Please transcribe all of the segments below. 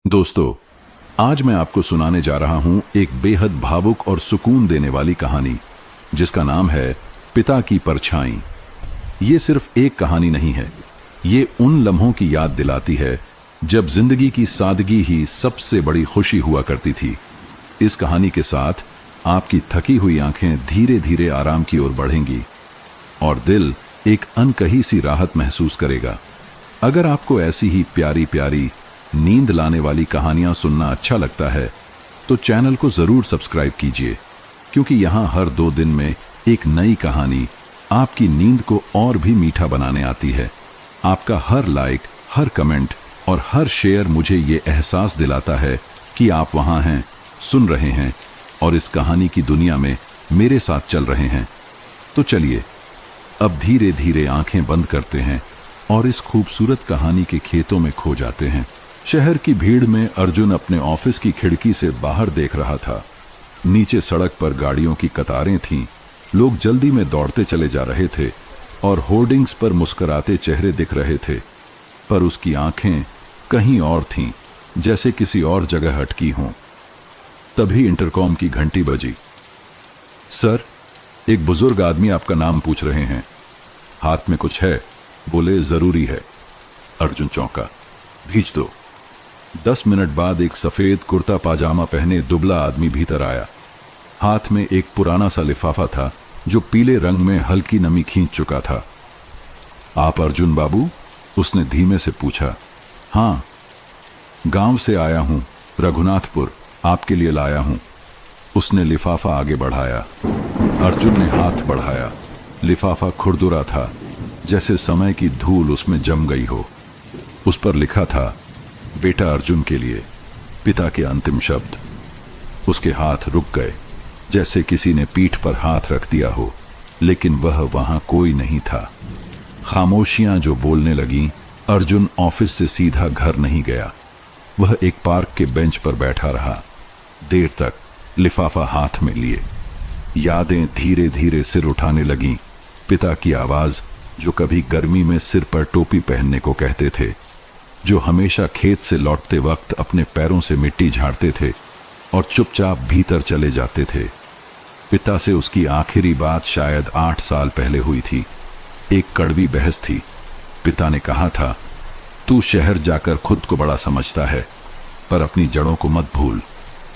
दोस्तों, आज मैं आपको सुनाने जा रहा हूं एक बेहद भावुक और सुकून देने वाली कहानी जिसका नाम है पिता की परछाई। ये सिर्फ एक कहानी नहीं है, ये उन लम्हों की याद दिलाती है जब जिंदगी की सादगी ही सबसे बड़ी खुशी हुआ करती थी। इस कहानी के साथ आपकी थकी हुई आंखें धीरे धीरे आराम की ओर बढ़ेंगी और दिल एक अनकही सी राहत महसूस करेगा। अगर आपको ऐसी ही प्यारी प्यारी नींद लाने वाली कहानियां सुनना अच्छा लगता है तो चैनल को जरूर सब्सक्राइब कीजिए, क्योंकि यहां हर 2 दिन में एक नई कहानी आपकी नींद को और भी मीठा बनाने आती है। आपका हर लाइक, हर कमेंट और हर शेयर मुझे ये एहसास दिलाता है कि आप वहां हैं, सुन रहे हैं और इस कहानी की दुनिया में मेरे साथ चल रहे हैं। तो चलिए अब धीरे धीरे आंखें बंद करते हैं और इस खूबसूरत कहानी के खेतों में खो जाते हैं। शहर की भीड़ में अर्जुन अपने ऑफिस की खिड़की से बाहर देख रहा था। नीचे सड़क पर गाड़ियों की कतारें थीं, लोग जल्दी में दौड़ते चले जा रहे थे और होर्डिंग्स पर मुस्कुराते चेहरे दिख रहे थे, पर उसकी आंखें कहीं और थीं, जैसे किसी और जगह हटकी हों। तभी इंटरकॉम की घंटी बजी। सर, एक बुजुर्ग आदमी आपका नाम पूछ रहे हैं। हाथ में कुछ है? बोले, जरूरी है। अर्जुन चौंका। भेज दो। 10 मिनट बाद एक सफेद कुर्ता पाजामा पहने दुबला आदमी भीतर आया। हाथ में एक पुराना सा लिफाफा था जो पीले रंग में हल्की नमी खींच चुका था। आप अर्जुन बाबू? उसने धीमे से पूछा। हाँ, गांव से आया हूं, रघुनाथपुर, आपके लिए लाया हूं। उसने लिफाफा आगे बढ़ाया। अर्जुन ने हाथ बढ़ाया। लिफाफा खुरदुरा था, जैसे समय की धूल उसमें जम गई हो। उस पर लिखा था, बेटा अर्जुन के लिए, पिता के अंतिम शब्द। उसके हाथ रुक गए, जैसे किसी ने पीठ पर हाथ रख दिया हो, लेकिन वह वहां कोई नहीं था। खामोशियां जो बोलने लगीं। अर्जुन ऑफिस से सीधा घर नहीं गया। वह एक पार्क के बेंच पर बैठा रहा, देर तक, लिफाफा हाथ में लिए। यादें धीरे धीरे सिर उठाने लगीं। पिता की आवाज, जो कभी गर्मी में सिर पर टोपी पहनने को कहते थे, जो हमेशा खेत से लौटते वक्त अपने पैरों से मिट्टी झाड़ते थे और चुपचाप भीतर चले जाते थे। पिता से उसकी आखिरी बात शायद 8 साल पहले हुई थी। एक कड़वी बहस थी। पिता ने कहा था, तू शहर जाकर खुद को बड़ा समझता है, पर अपनी जड़ों को मत भूल।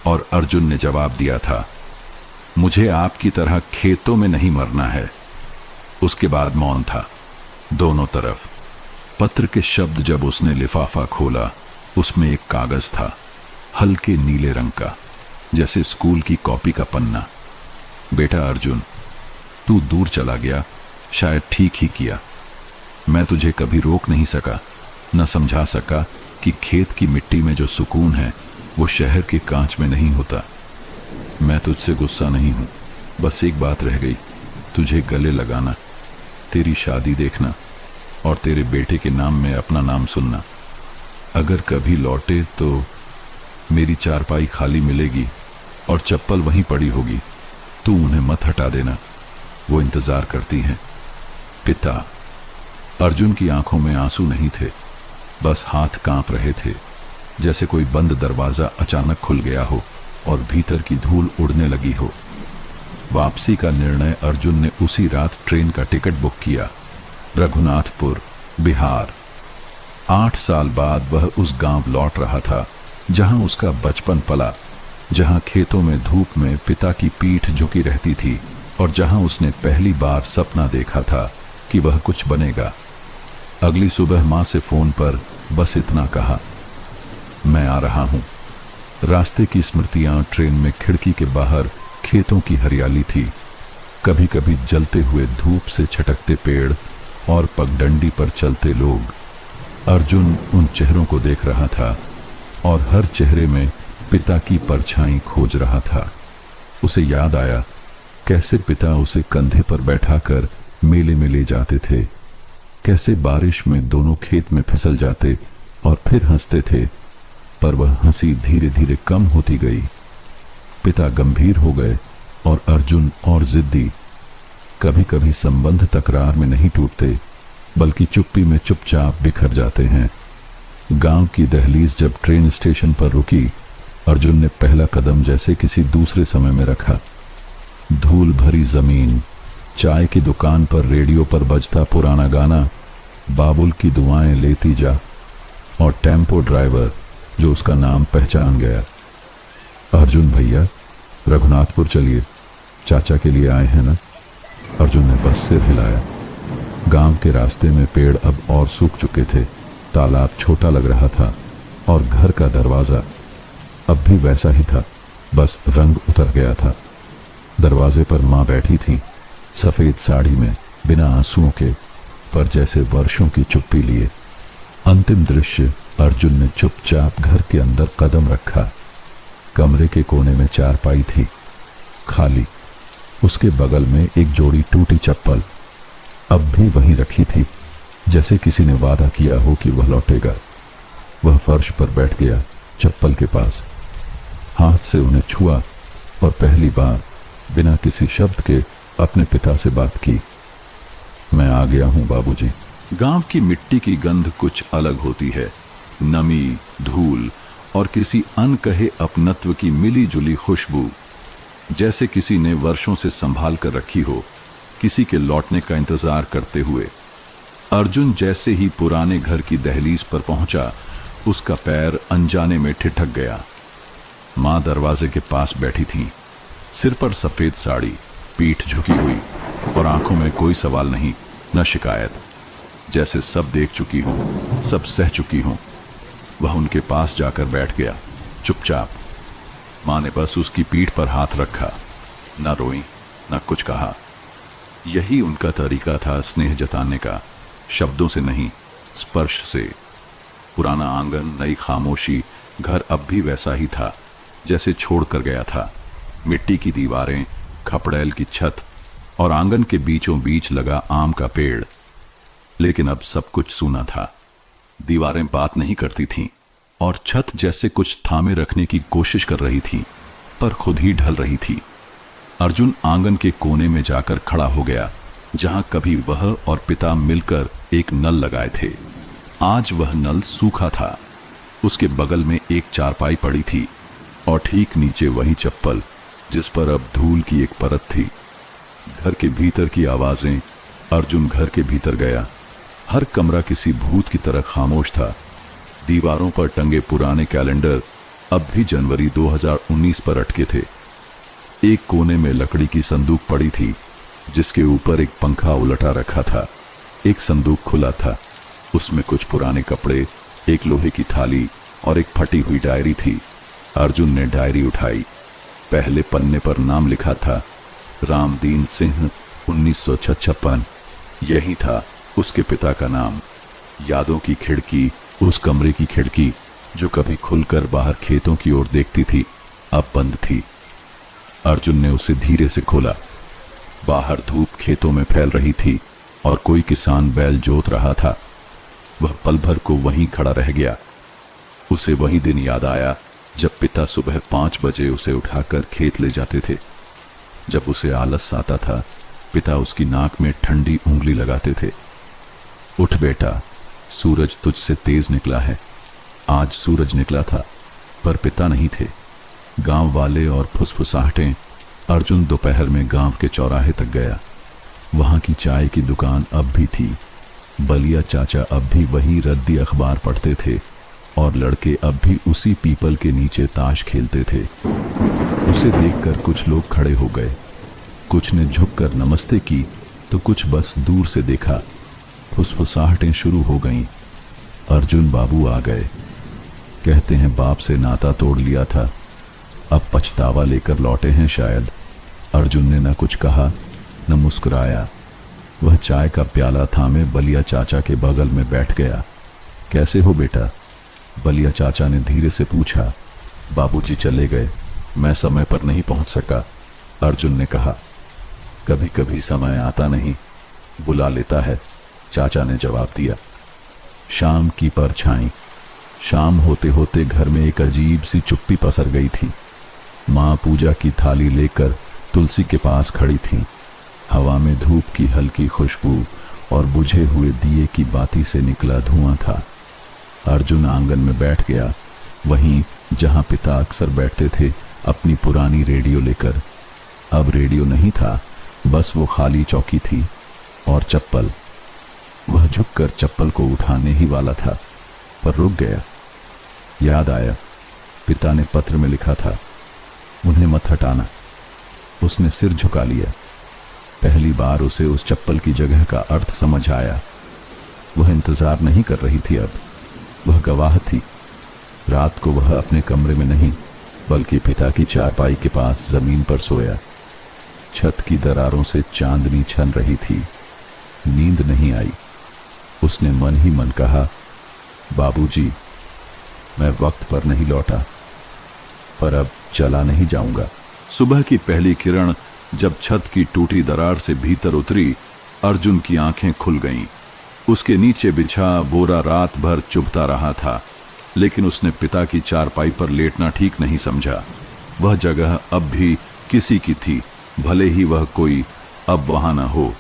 और अर्जुन ने जवाब दिया था, मुझे आपकी तरह खेतों में नहीं मरना है। उसके बाद मौन था, दोनों तरफ। पत्र के शब्द जब उसने लिफाफा खोला, उसमें एक कागज था, हल्के नीले रंग का, जैसे स्कूल की कॉपी का पन्ना। बेटा अर्जुन, तू दूर चला गया, शायद ठीक ही किया। मैं तुझे कभी रोक नहीं सका, न समझा सका कि खेत की मिट्टी में जो सुकून है वो शहर के कांच में नहीं होता। मैं तुझसे गुस्सा नहीं हूं, बस एक बात रह गई, तुझे गले लगाना, तेरी शादी देखना और तेरे बेटे के नाम में अपना नाम सुनना। अगर कभी लौटे तो मेरी चारपाई खाली मिलेगी और चप्पल वहीं पड़ी होगी, तू उन्हें मत हटा देना, वो इंतजार करती हैं। पिता। अर्जुन की आंखों में आंसू नहीं थे, बस हाथ कांप रहे थे, जैसे कोई बंद दरवाजा अचानक खुल गया हो और भीतर की धूल उड़ने लगी हो। वापसी का निर्णय अर्जुन ने उसी रात ट्रेन का टिकट बुक किया। रघुनाथपुर, बिहार। 8 साल बाद वह उस गांव लौट रहा था जहां उसका बचपन पला, जहां खेतों में धूप में पिता की पीठ झुकी रहती थी और जहां उसने पहली बार सपना देखा था कि वह कुछ बनेगा। अगली सुबह मां से फोन पर बस इतना कहा, मैं आ रहा हूं। रास्ते की स्मृतियां ट्रेन में खिड़की के बाहर खेतों की हरियाली थी, कभी कभी जलते हुए धूप से छटकते पेड़ और पगडंडी पर चलते लोग। अर्जुन उन चेहरों को देख रहा था और हर चेहरे में पिता की परछाई खोज रहा था। उसे याद आया कैसे पिता उसे कंधे पर बैठाकर मेले में ले जाते थे, कैसे बारिश में दोनों खेत में फिसल जाते और फिर हंसते थे, पर वह हंसी धीरे धीरे कम होती गई। पिता गंभीर हो गए और अर्जुन और जिद्दी। कभी कभी संबंध तकरार में नहीं टूटते, बल्कि चुप्पी में चुपचाप बिखर जाते हैं। गांव की दहलीज जब ट्रेन स्टेशन पर रुकी, अर्जुन ने पहला कदम जैसे किसी दूसरे समय में रखा। धूल भरी जमीन, चाय की दुकान पर रेडियो पर बजता पुराना गाना, बाबुल की दुआएं लेती जा, और टेम्पो ड्राइवर जो उसका नाम पहचान गया। अर्जुन भैया, रघुनाथपुर चलिए, चाचा के लिए आए हैं ना? अर्जुन ने बस सिर हिलाया। गांव के रास्ते में पेड़ अब और सूख चुके थे, तालाब छोटा लग रहा था और घर का दरवाजा अब भी वैसा ही था, बस रंग उतर गया था। दरवाजे पर मां बैठी थी, सफेद साड़ी में, बिना आंसुओं के, पर जैसे वर्षों की चुप्पी लिए। अंतिम दृश्य, अर्जुन ने चुपचाप घर के अंदर कदम रखा। कमरे के कोने में चारपाई थी, खाली। उसके बगल में एक जोड़ी टूटी चप्पल अब भी वहीं रखी थी, जैसे किसी ने वादा किया हो कि वह लौटेगा। वह फर्श पर बैठ गया, चप्पल के पास, हाथ से उन्हें छुआ और पहली बार बिना किसी शब्द के अपने पिता से बात की। मैं आ गया हूं बाबूजी। गांव की मिट्टी की गंध कुछ अलग होती है, नमी, धूल और किसी अनकहे अपनत्व की मिली जुली खुशबू, जैसे किसी ने वर्षों से संभाल कर रखी हो, किसी के लौटने का इंतजार करते हुए। अर्जुन जैसे ही पुराने घर की दहलीज पर पहुंचा, उसका पैर अनजाने में ठिठक गया। मां दरवाजे के पास बैठी थी, सिर पर सफेद साड़ी, पीठ झुकी हुई और आंखों में कोई सवाल नहीं, न शिकायत, जैसे सब देख चुकी हूं, सब सह चुकी हूं। वह उनके पास जाकर बैठ गया, चुपचाप। मां ने बस उसकी पीठ पर हाथ रखा, न रोई, न कुछ कहा। यही उनका तरीका था स्नेह जताने का, शब्दों से नहीं, स्पर्श से। पुराना आंगन, नई खामोशी, घर अब भी वैसा ही था जैसे छोड़ कर गया था। मिट्टी की दीवारें, खपड़ैल की छत और आंगन के बीचों बीच लगा आम का पेड़। लेकिन अब सब कुछ सूना था। दीवारें बात नहीं करती थीं और छत जैसे कुछ थामे रखने की कोशिश कर रही थी, पर खुद ही ढल रही थी। अर्जुन आंगन के कोने में जाकर खड़ा हो गया, जहां कभी वह और पिता मिलकर एक नल लगाए थे। आज वह नल सूखा था। उसके बगल में एक चारपाई पड़ी थी और ठीक नीचे वही चप्पल, जिस पर अब धूल की एक परत थी। घर के भीतर की आवाजें। अर्जुन घर के भीतर गया। हर कमरा किसी भूत की तरह खामोश था। दीवारों पर टंगे पुराने कैलेंडर अब भी जनवरी 2019 पर अटके थे। एक कोने में लकड़ी की संदूक पड़ी थी, जिसके ऊपर एक पंखा उलटा रखा था। एक संदूक खुला था, उसमें कुछ पुराने कपड़े, एक लोहे की थाली और एक फटी हुई डायरी थी। अर्जुन ने डायरी उठाई। पहले पन्ने पर नाम लिखा था, रामदीन सिंह, 1956। यही था उसके पिता का नाम। यादों की खिड़की, उस कमरे की खिड़की जो कभी खुलकर बाहर खेतों की ओर देखती थी, अब बंद थी। अर्जुन ने उसे धीरे से खोला। बाहर धूप खेतों में फैल रही थी और कोई किसान बैल जोत रहा था। वह पल भर को वहीं खड़ा रह गया। उसे वही दिन याद आया जब पिता सुबह 5 बजे उसे उठाकर खेत ले जाते थे। जब उसे आलस आता था, पिता उसकी नाक में ठंडी उंगली लगाते थे। उठ बेटा, सूरज तुझसे तेज निकला है। आज सूरज निकला था, पर पिता नहीं थे। गांव वाले और फुसफुसाहटें। अर्जुन दोपहर में गांव के चौराहे तक गया। वहां की चाय की दुकान अब भी थी। बलिया चाचा अब भी वही रद्दी अखबार पढ़ते थे और लड़के अब भी उसी पीपल के नीचे ताश खेलते थे। उसे देखकर कुछ लोग खड़े हो गए। कुछ ने झुककर नमस्ते की तो कुछ बस दूर से देखा। फुसफुसाहटें शुरू हो गईं। अर्जुन बाबू आ गए। कहते हैं बाप से नाता तोड़ लिया था, अब पछतावा लेकर लौटे हैं शायद। अर्जुन ने न कुछ कहा न मुस्कुराया। वह चाय का प्याला थामे बलिया चाचा के बगल में बैठ गया। कैसे हो बेटा? बलिया चाचा ने धीरे से पूछा। बाबूजी चले गए, मैं समय पर नहीं पहुंच सका, अर्जुन ने कहा। कभी कभी समय आता नहीं, बुला लेता है, चाचा ने जवाब दिया। शाम की परछाई। शाम होते होते घर में एक अजीब सी चुप्पी पसर गई थी। माँ पूजा की थाली लेकर तुलसी के पास खड़ी थी। हवा में धूप की हल्की खुशबू और बुझे हुए दिए की बाती से निकला धुआं था। अर्जुन आंगन में बैठ गया, वहीं जहां पिता अक्सर बैठते थे अपनी पुरानी रेडियो लेकर। अब रेडियो नहीं था, बस वो खाली चौकी थी और चप्पल। वह झुककर चप्पल को उठाने ही वाला था, पर रुक गया। याद आया, पिता ने पत्र में लिखा था, उन्हें मत हटाना। उसने सिर झुका लिया। पहली बार उसे उस चप्पल की जगह का अर्थ समझ आया। वह इंतजार नहीं कर रही थी, अब वह गवाह थी। रात को वह अपने कमरे में नहीं, बल्कि पिता की चारपाई के पास जमीन पर सोया। छत की दरारों से चांदनी छन रही थी। नींद नहीं आई। उसने मन ही मन कहा, बाबूजी, मैं वक्त पर नहीं लौटा, पर अब चला नहीं जाऊंगा। सुबह की पहली किरण जब छत की टूटी दरार से भीतर उतरी, अर्जुन की आंखें खुल गईं। उसके नीचे बिछा बोरा रात भर चुभता रहा था, लेकिन उसने पिता की चारपाई पर लेटना ठीक नहीं समझा। वह जगह अब भी किसी की थी, भले ही वह कोई अब वहां न हो।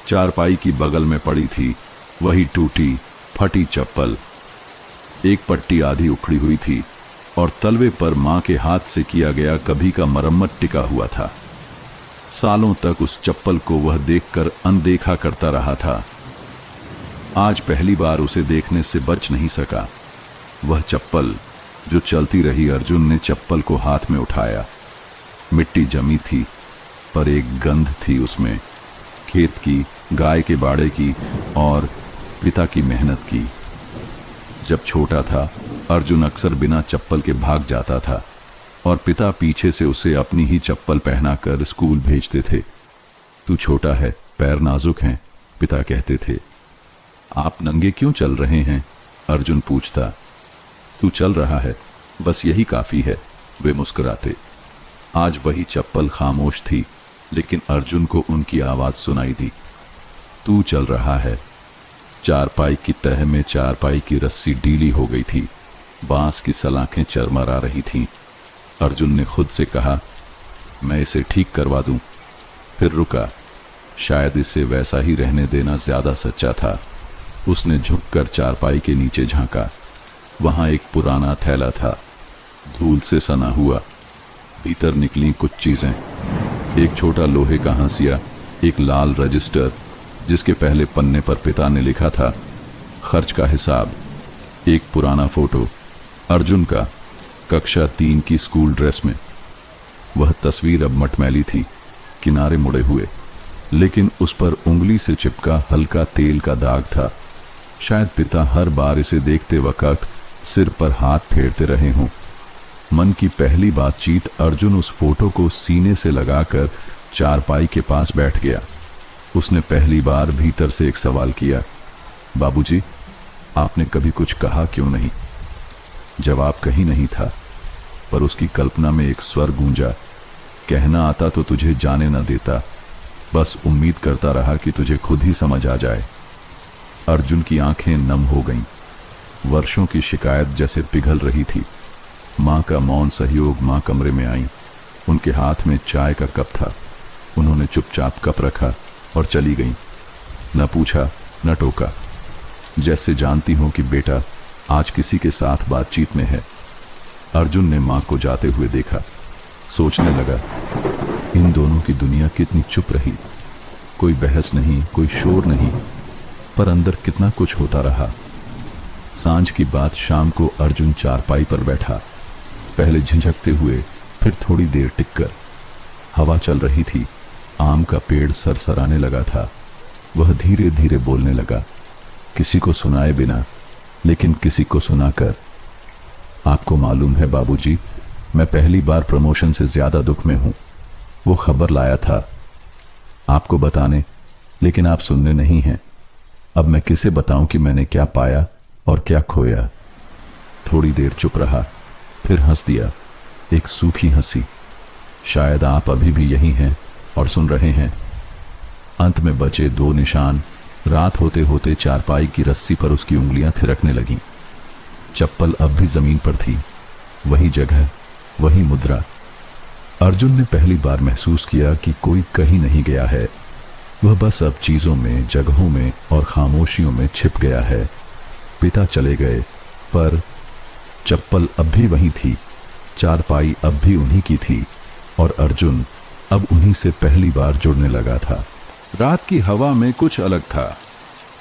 चारपाई की बगल में पड़ी थी वही टूटी फटी चप्पल। एक पट्टी आधी उखड़ी हुई थी और तलवे पर मां के हाथ से किया गया कभी का मरम्मत टिका हुआ था। सालों तक उस चप्पल को वह देखकर अनदेखा करता रहा था। आज पहली बार उसे देखने से बच नहीं सका। वह चप्पल जो चलती रही, अर्जुन ने चप्पल को हाथ में उठाया। मिट्टी जमी थी, पर एक गंध थी उसमें, खेत की, गाय के बाड़े की और पिता की मेहनत की। जब छोटा था, अर्जुन अक्सर बिना चप्पल के भाग जाता था और पिता पीछे से उसे अपनी ही चप्पल पहनाकर स्कूल भेजते थे। तू छोटा है, पैर नाजुक हैं, पिता कहते थे। आप नंगे क्यों चल रहे हैं? अर्जुन पूछता। तू चल रहा है, बस यही काफी है, वे मुस्कुराते। आज वही चप्पल खामोश थी, लेकिन अर्जुन को उनकी आवाज सुनाई दी। तू चल रहा है। चारपाई की तह में चारपाई की रस्सी ढीली हो गई थी, बांस की सलाखें चरमरा रही थीं। अर्जुन ने खुद से कहा, मैं इसे ठीक करवा दूं। फिर रुका, शायद इसे वैसा ही रहने देना ज्यादा सच्चा था। उसने झुककर चारपाई के नीचे झांका। वहां एक पुराना थैला था, धूल से सना हुआ। भीतर निकली कुछ चीजें, एक छोटा लोहे का हंसिया, एक लाल रजिस्टर जिसके पहले पन्ने पर पिता ने लिखा था खर्च का हिसाब, एक पुराना फोटो अर्जुन का कक्षा 3 की स्कूल ड्रेस में। वह तस्वीर अब मटमैली थी, किनारे मुड़े हुए, लेकिन उस पर उंगली से चिपका हल्का तेल का दाग था। शायद पिता हर बार इसे देखते वक्त सिर पर हाथ फेरते रहे हों। मन की पहली बातचीत, अर्जुन उस फोटो को सीने से लगाकर चारपाई के पास बैठ गया। उसने पहली बार भीतर से एक सवाल किया, बाबूजी, आपने कभी कुछ कहा क्यों नहीं? जवाब कहीं नहीं था, पर उसकी कल्पना में एक स्वर गूंजा, कहना आता तो तुझे जाने न देता, बस उम्मीद करता रहा कि तुझे खुद ही समझ आ जाए। अर्जुन की आंखें नम हो गईं। वर्षों की शिकायत जैसे पिघल रही थी। मां का मौन सहयोग। मां कमरे में आई। उनके हाथ में चाय का कप था। उन्होंने चुपचाप कप रखा और चली गईं। न पूछा न टोका, जैसे जानती हो कि बेटा आज किसी के साथ बातचीत में है। अर्जुन ने मां को जाते हुए देखा। सोचने लगा, इन दोनों की दुनिया कितनी चुप रही। कोई बहस नहीं, कोई शोर नहीं, पर अंदर कितना कुछ होता रहा। सांझ की बात शाम को अर्जुन चारपाई पर बैठा, पहले झिझकते हुए, फिर थोड़ी देर टिककर। हवा चल रही थी, आम का पेड़ सरसराने लगा था। वह धीरे धीरे बोलने लगा, किसी को सुनाए बिना, लेकिन किसी को सुनाकर। आपको मालूम है बाबूजी, मैं पहली बार प्रमोशन से ज्यादा दुख में हूं। वो खबर लाया था आपको बताने, लेकिन आप सुनने नहीं हैं। अब मैं किसे बताऊं कि मैंने क्या पाया और क्या खोया। थोड़ी देर चुप रहा, फिर हंस दिया, एक सूखी हंसी। शायद आप अभी भी यही हैं और सुन रहे हैं। अंत में बचे 2 निशान। रात होते होते चारपाई की रस्सी पर उसकी उंगलियां थिरकने लगीं। चप्पल अब भी जमीन पर थी, वही जगह, वही मुद्रा। अर्जुन ने पहली बार महसूस किया कि कोई कहीं नहीं गया है। वह बस अब चीजों में, जगहों में और खामोशियों में छिप गया है। पिता चले गए, पर चप्पल अब भी वहीं थी, चारपाई अब भी उन्हीं की थी और अर्जुन अब उन्हीं से पहली बार जुड़ने लगा था। रात की हवा में कुछ अलग था,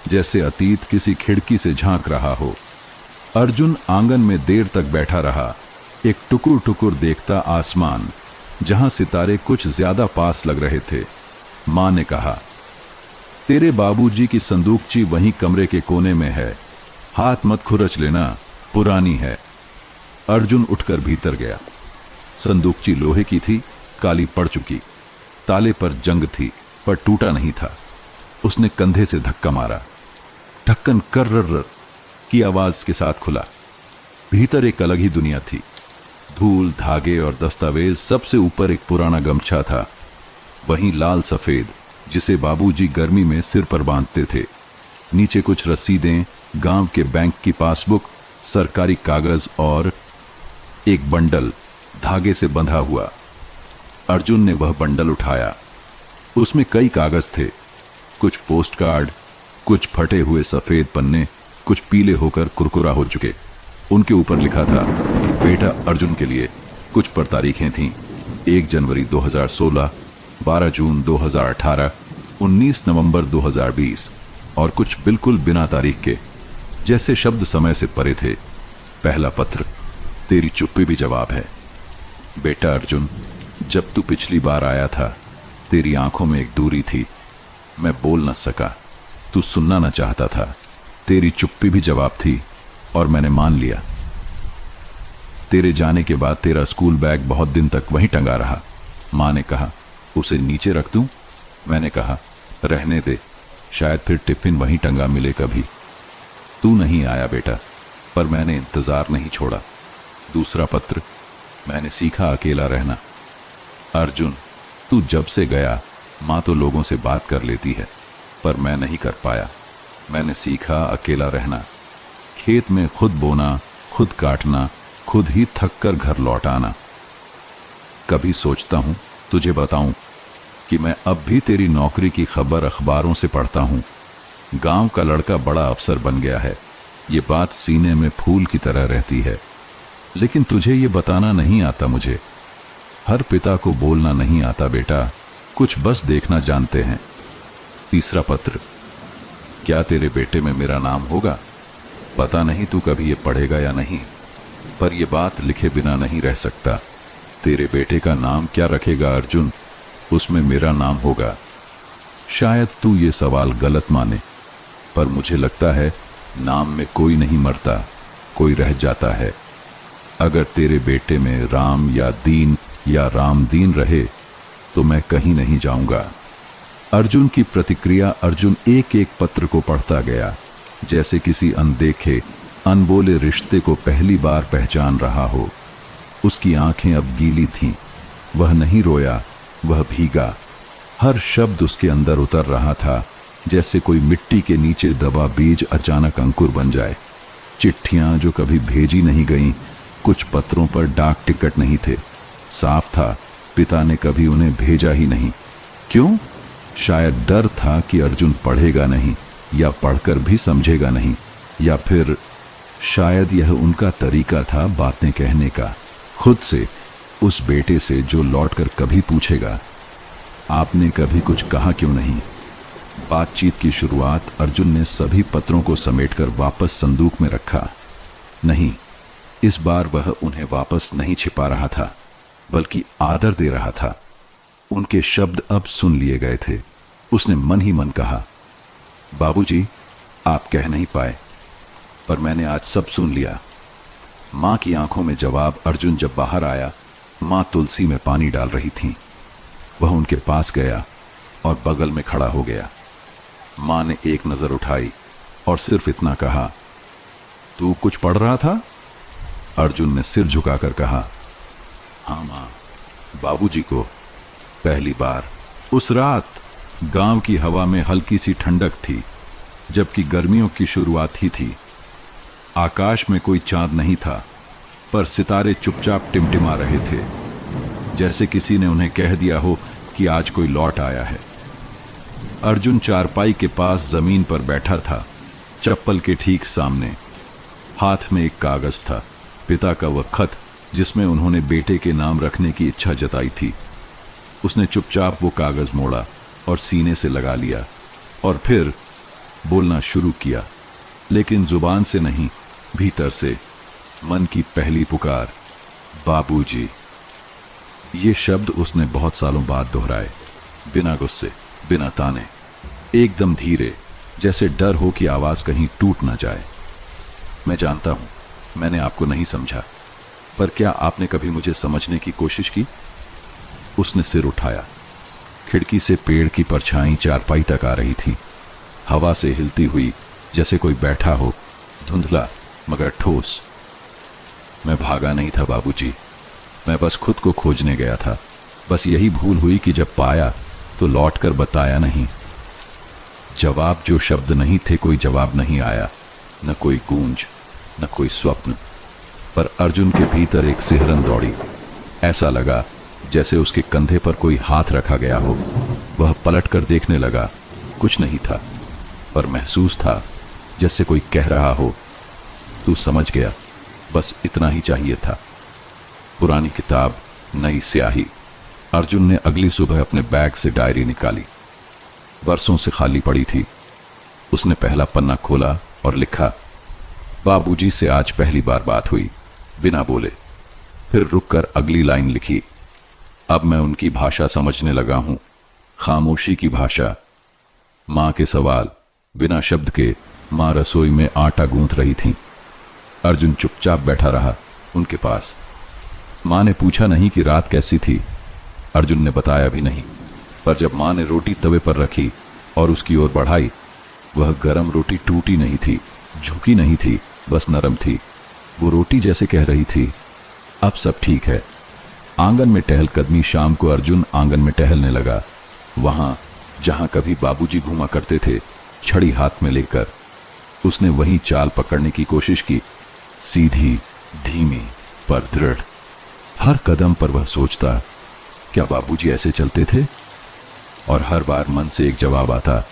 जैसे अतीत किसी खिड़की से झांक रहा हो। अर्जुन आंगन में देर तक बैठा रहा, एक टुकुर टुकुर देखता आसमान जहां सितारे कुछ ज्यादा पास लग रहे थे। मां ने कहा, तेरे बाबूजी की संदूकची वहीं कमरे के कोने में है, हाथ मत खुरच लेना, पुरानी है। अर्जुन उठकर भीतर गया। संदूकची लोहे की थी, काली पड़ चुकी, ताले पर जंग थी पर टूटा नहीं था। उसने कंधे से धक्का मारा, ढक्कन कर्र की आवाज के साथ खुला। भीतर एक अलग ही दुनिया थी। धूल, धागे और दस्तावेज, सबसे ऊपर एक पुराना गमछा था, वहीं लाल सफेद जिसे बाबूजी गर्मी में सिर पर बांधते थे। नीचे कुछ रसीदें, गांव के बैंक की पासबुक, सरकारी कागज और एक बंडल धागे से बंधा हुआ। अर्जुन ने वह बंडल उठाया। उसमें कई कागज थे, कुछ पोस्ट कार्ड, कुछ फटे हुए सफेद पन्ने, कुछ पीले होकर कुरकुरा हो चुके। उनके ऊपर लिखा था बेटा अर्जुन के लिए। कुछ पर तारीखें थीं, 1 जनवरी 2016, 12 जून 2018, 19 नवंबर 2020 और कुछ बिल्कुल बिना तारीख के, जैसे शब्द समय से परे थे। पहला पत्र, तेरी चुप्पी भी जवाब है। बेटा अर्जुन, जब तू पिछली बार आया था, तेरी आंखों में एक दूरी थी। मैं बोल न सका, तू सुनना न चाहता था। तेरी चुप्पी भी जवाब थी और मैंने मान लिया। तेरे जाने के बाद तेरा स्कूल बैग बहुत दिन तक वहीं टंगा रहा। मां ने कहा, उसे नीचे रख दूं? मैंने कहा, रहने दे, शायद फिर टिफिन वहीं टंगा मिले कभी। तू नहीं आया बेटा, पर मैंने इंतजार नहीं छोड़ा। दूसरा पत्र, मैंने सीखा अकेला रहना। अर्जुन, तू जब से गया, माँ तो लोगों से बात कर लेती है, पर मैं नहीं कर पाया। मैंने सीखा अकेला रहना, खेत में खुद बोना, खुद काटना, खुद ही थक कर घर लौट आना। कभी सोचता हूँ तुझे बताऊं कि मैं अब भी तेरी नौकरी की खबर अखबारों से पढ़ता हूँ। गांव का लड़का बड़ा अफसर बन गया है, ये बात सीने में फूल की तरह रहती है, लेकिन तुझे ये बताना नहीं आता मुझे। हर पिता को बोलना नहीं आता बेटा, कुछ बस देखना जानते हैं। तीसरा पत्र, क्या तेरे बेटे में मेरा नाम होगा? पता नहीं तू कभी ये पढ़ेगा या नहीं, पर यह बात लिखे बिना नहीं रह सकता। तेरे बेटे का नाम क्या रखेगा अर्जुन? उसमें मेरा नाम होगा। शायद तू ये सवाल गलत माने, पर मुझे लगता है नाम में कोई नहीं मरता, कोई रह जाता है। अगर तेरे बेटे में राम या दीन या रामदीन रहे तो मैं कहीं नहीं जाऊंगा। अर्जुन की प्रतिक्रिया। अर्जुन एक एक पत्र को पढ़ता गया, जैसे किसी अनदेखे अनबोले रिश्ते को पहली बार पहचान रहा हो। उसकी आंखें अब गीली थीं। वह नहीं रोया, वह भीगा। हर शब्द उसके अंदर उतर रहा था, जैसे कोई मिट्टी के नीचे दबा बीज अचानक अंकुर बन जाए। चिट्ठियां जो कभी भेजी नहीं गईं, कुछ पत्रों पर डाक टिकट नहीं थे। साफ था पिता ने कभी उन्हें भेजा ही नहीं। क्यों? शायद डर था कि अर्जुन पढ़ेगा नहीं, या पढ़कर भी समझेगा नहीं, या फिर शायद यह उनका तरीका था बातें कहने का, खुद से, उस बेटे से जो लौटकर कभी पूछेगा, आपने कभी कुछ कहा क्यों नहीं। बातचीत की शुरुआत अर्जुन ने सभी पत्रों को समेटकर वापस संदूक में रखा। नहीं, इस बार वह उन्हें वापस नहीं छिपा रहा था, बल्कि आदर दे रहा था। उनके शब्द अब सुन लिए गए थे। उसने मन ही मन कहा, बाबूजी, आप कह नहीं पाए, पर मैंने आज सब सुन लिया। मां की आंखों में जवाब। अर्जुन जब बाहर आया, मां तुलसी में पानी डाल रही थीं। वह उनके पास गया और बगल में खड़ा हो गया। मां ने एक नजर उठाई और सिर्फ इतना कहा, तू कुछ पढ़ रहा था? अर्जुन ने सिर झुकाकर कहा, हाँ मां, बाबूजी को। पहली बार। उस रात गांव की हवा में हल्की सी ठंडक थी, जबकि गर्मियों की शुरुआत ही थी। आकाश में कोई चांद नहीं था, पर सितारे चुपचाप टिमटिमा रहे थे, जैसे किसी ने उन्हें कह दिया हो कि आज कोई लौट आया है। अर्जुन चारपाई के पास जमीन पर बैठा था, चप्पल के ठीक सामने। हाथ में एक कागज था, पिता का वह खत जिसमें उन्होंने बेटे के नाम रखने की इच्छा जताई थी। उसने चुपचाप वो कागज मोड़ा और सीने से लगा लिया और फिर बोलना शुरू किया, लेकिन जुबान से नहीं, भीतर से, मन की पहली पुकार, बाबूजी। ये शब्द उसने बहुत सालों बाद दोहराए, बिना गुस्से, बिना ताने, एकदम धीरे, जैसे डर हो कि आवाज कहीं टूट ना जाए। मैं जानता हूं मैंने आपको नहीं समझा, पर क्या आपने कभी मुझे समझने की कोशिश की? उसने सिर उठाया। खिड़की से पेड़ की परछाई चारपाई तक आ रही थी, हवा से हिलती हुई, जैसे कोई बैठा हो, धुंधला मगर ठोस। मैं भागा नहीं था बाबूजी, मैं बस खुद को खोजने गया था। बस यही भूल हुई कि जब पाया तो लौटकर बताया नहीं। जवाब जो शब्द नहीं थे, कोई जवाब नहीं आया, न कोई गूंज, न कोई स्वप्न। पर अर्जुन के भीतर एक सिहरन दौड़ी। ऐसा लगा जैसे उसके कंधे पर कोई हाथ रखा गया हो। वह पलटकर देखने लगा, कुछ नहीं था, पर महसूस था जैसे कोई कह रहा हो, तू समझ गया, बस इतना ही चाहिए था। पुरानी किताब, नई स्याही। अर्जुन ने अगली सुबह अपने बैग से डायरी निकाली, बरसों से खाली पड़ी थी। उसने पहला पन्ना खोला और लिखा, बाबूजी से आज पहली बार बात हुई, बिना बोले। फिर रुककर अगली लाइन लिखी, अब मैं उनकी भाषा समझने लगा हूं, खामोशी की भाषा। मां के सवाल, बिना शब्द के मां रसोई में आटा गूंथ रही थी। अर्जुन चुपचाप बैठा रहा उनके पास। मां ने पूछा नहीं कि रात कैसी थी, अर्जुन ने बताया भी नहीं। पर जब मां ने रोटी तवे पर रखी और उसकी ओर बढ़ाई, वह गरम रोटी टूटी नहीं थी, झुकी नहीं थी, बस नरम थी। वो रोटी जैसे कह रही थी, अब सब ठीक है। आंगन में टहलकदमी शाम को अर्जुन आंगन में टहलने लगा, वहां जहां कभी बाबूजी घूमा करते थे, छड़ी हाथ में लेकर। उसने वही चाल पकड़ने की कोशिश की, सीधी, धीमी, पर दृढ़। हर कदम पर वह सोचता, क्या बाबूजी ऐसे चलते थे? और हर बार मन से एक जवाब आता,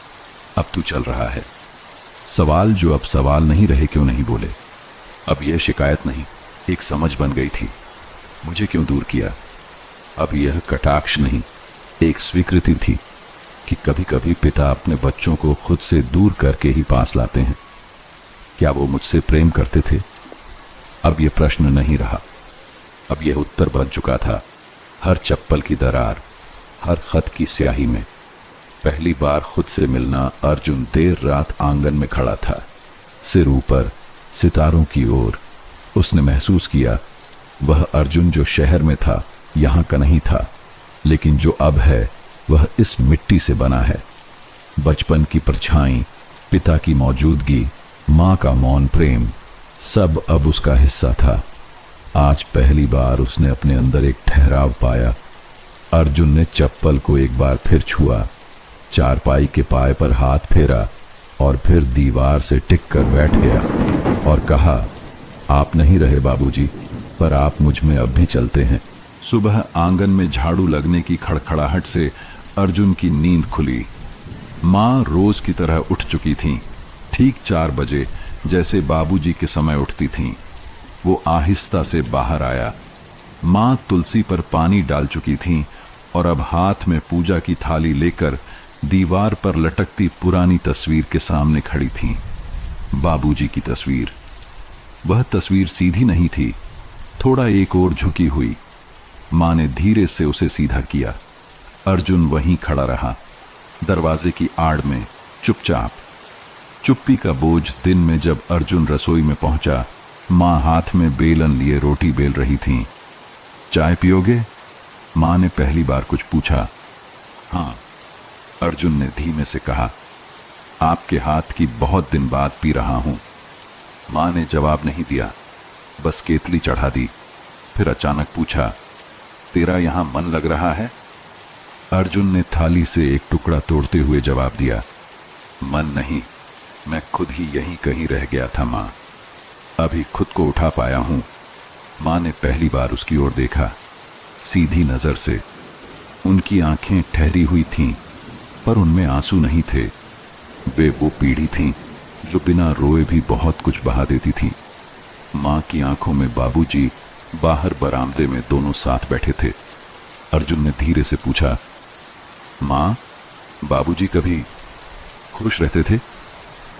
अब तू चल रहा है। सवाल जो अब सवाल नहीं रहे, क्यों नहीं बोले? अब यह शिकायत नहीं, एक समझ बन गई थी, मुझे क्यों दूर किया? अब यह कटाक्ष नहीं, एक स्वीकृति थी कि कभी कभी पिता अपने बच्चों को खुद से दूर करके ही पास लाते हैं। क्या वो मुझसे प्रेम करते थे? अब यह प्रश्न नहीं रहा, अब यह उत्तर बन चुका था। हर चप्पल की दरार, हर खत की स्याही में। पहली बार खुद से मिलना। अर्जुन देर रात आंगन में खड़ा था, सिर ऊपर, सितारों की ओर। उसने महसूस किया, वह अर्जुन जो शहर में था यहां का नहीं था, लेकिन जो अब है वह इस मिट्टी से बना है। बचपन की परछाई, पिता की मौजूदगी, मां का मौन प्रेम, सब अब उसका हिस्सा था। आज पहली बार उसने अपने अंदर एक ठहराव पाया। अर्जुन ने चप्पल को एक बार फिर छुआ, चारपाई के पाए पर हाथ फेरा और फिर दीवार से टिक कर बैठ गया और कहा, आप नहीं रहे बाबूजी, पर आप मुझ में अब भी चलते हैं। सुबह आंगन में झाड़ू लगने की खड़खड़ाहट से अर्जुन की नींद खुली। मां रोज की तरह उठ चुकी थीं, ठीक 4 बजे, जैसे बाबूजी के समय उठती थीं। वो आहिस्ता से बाहर आया। मां तुलसी पर पानी डाल चुकी थीं और अब हाथ में पूजा की थाली लेकर दीवार पर लटकती पुरानी तस्वीर के सामने खड़ी थीं। बाबूजी की तस्वीर। वह तस्वीर सीधी नहीं थी, थोड़ा एक ओर झुकी हुई। मां ने धीरे से उसे सीधा किया। अर्जुन वहीं खड़ा रहा, दरवाजे की आड़ में, चुपचाप। चुप्पी का बोझ दिन में जब अर्जुन रसोई में पहुंचा, मां हाथ में बेलन लिए रोटी बेल रही थीं। चाय पियोगे? मां ने पहली बार कुछ पूछा। हाँ, अर्जुन ने धीमे से कहा। आपके हाथ की बहुत दिन बाद पी रहा हूं। मां ने जवाब नहीं दिया, बस केतली चढ़ा दी। फिर अचानक पूछा, तेरा यहां मन लग रहा है? अर्जुन ने थाली से एक टुकड़ा तोड़ते हुए जवाब दिया, मन नहीं, मैं खुद ही यहीं कहीं रह गया था मां। अभी खुद को उठा पाया हूं। मां ने पहली बार उसकी ओर देखा, सीधी नजर से। उनकी आंखें ठहरी हुई थीं, पर उनमें आंसू नहीं थे। वे वो पीढ़ी थीं जो बिना रोए भी बहुत कुछ बहा देती थी। मां की आंखों में बाबूजी बाहर बरामदे में दोनों साथ बैठे थे। अर्जुन ने धीरे से पूछा, मां, बाबूजी कभी खुश रहते थे?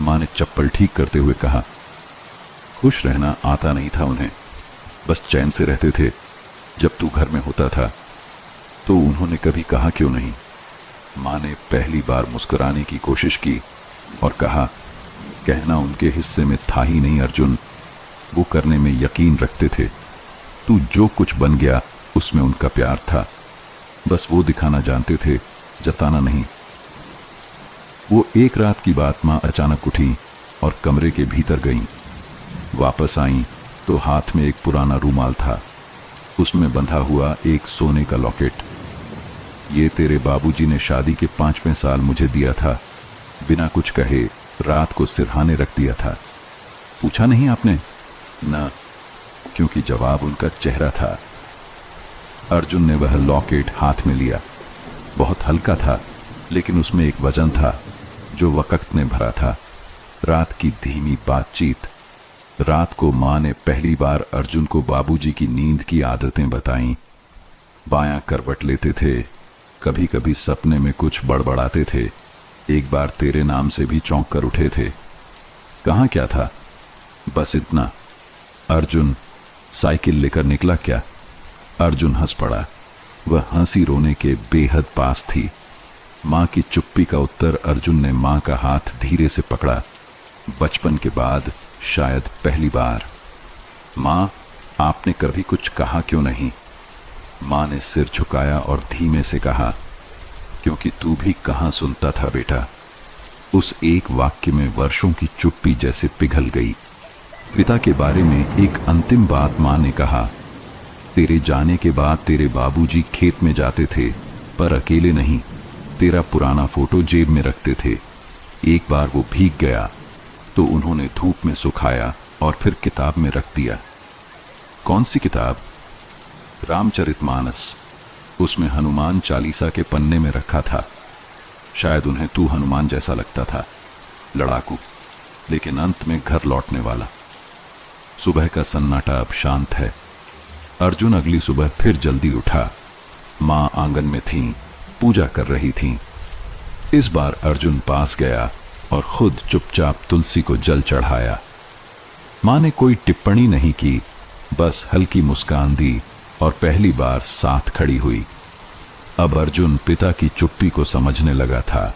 मां ने चप्पल ठीक करते हुए कहा, खुश रहना आता नहीं था उन्हें, बस चैन से रहते थे। जब तू घर में होता था तो उन्होंने कभी कहा क्यों नहीं? मां ने पहली बार मुस्कुराने की कोशिश की और कहा, कहना उनके हिस्से में था ही नहीं अर्जुन, वो करने में यकीन रखते थे। तू जो कुछ बन गया उसमें उनका प्यार था, बस वो दिखाना जानते थे, जताना नहीं। वो एक रात की बात मां अचानक उठी और कमरे के भीतर गईं। वापस आईं तो हाथ में एक पुराना रूमाल था, उसमें बंधा हुआ एक सोने का लॉकेट। ये तेरे बाबूजी ने शादी के 5वें साल मुझे दिया था, बिना कुछ कहे रात को सिरहाने रख दिया था। पूछा नहीं आपने? ना, क्योंकि जवाब उनका चेहरा था। अर्जुन ने वह लॉकेट हाथ में लिया। बहुत हल्का था, लेकिन उसमें एक वजन था जो वक्त ने भरा था। रात की धीमी बातचीत। रात को मां ने पहली बार अर्जुन को बाबूजी की नींद की आदतें बताईं। बायां करवट लेते थे, कभी कभी सपने में कुछ बड़बड़ाते थे। एक बार तेरे नाम से भी चौंक कर उठे थे। कहाँ क्या था? बस इतना। अर्जुन, साइकिल लेकर निकला क्या? अर्जुन हंस पड़ा। वह हंसी रोने के बेहद पास थी। मां की चुप्पी का उत्तर अर्जुन ने मां का हाथ धीरे से पकड़ा। बचपन के बाद शायद पहली बार। मां, आपने कभी कुछ कहा क्यों नहीं? मां ने सिर झुकाया और धीमे से कहा, क्योंकि तू भी कहां सुनता था बेटा। उस एक वाक्य में वर्षों की चुप्पी जैसे पिघल गई। पिता के बारे में एक अंतिम बात मां ने कहा, तेरे जाने के बाद तेरे बाबूजी खेत में जाते थे, पर अकेले नहीं। तेरा पुराना फोटो जेब में रखते थे। एक बार वो भीग गया तो उन्होंने धूप में सुखाया और फिर किताब में रख दिया। कौन सी किताब? रामचरितमानस। उसमें हनुमान चालीसा के पन्ने में रखा था। शायद उन्हें तू हनुमान जैसा लगता था, लड़ाकू, लेकिन अंत में घर लौटने वाला। सुबह का सन्नाटा अब शांत है। अर्जुन अगली सुबह फिर जल्दी उठा। मां आंगन में थीं, पूजा कर रही थीं। इस बार अर्जुन पास गया और खुद चुपचाप तुलसी को जल चढ़ाया। मां ने कोई टिप्पणी नहीं की, बस हल्की मुस्कान दी और पहली बार साथ खड़ी हुई। अब अर्जुन पिता की चुप्पी को समझने लगा था।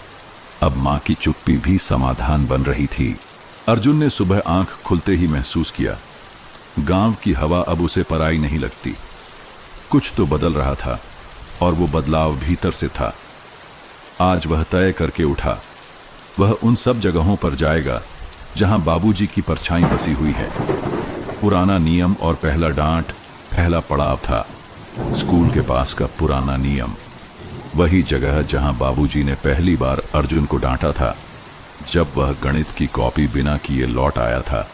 अब मां की चुप्पी भी समाधान बन रही थी। अर्जुन ने सुबह आंख खुलते ही महसूस किया, गांव की हवा अब उसे पराई नहीं लगती। कुछ तो बदल रहा था और वो बदलाव भीतर से था। आज वह तय करके उठा, वह उन सब जगहों पर जाएगा जहां बाबूजी की परछाई बसी हुई है। पुराना नियम और पहला डांट, पहला पड़ाव था। स्कूल के पास का पुराना नियम, वही जगह जहां बाबूजी ने पहली बार अर्जुन को डांटा था, जब वह गणित की कॉपी बिना किए लौट आया था।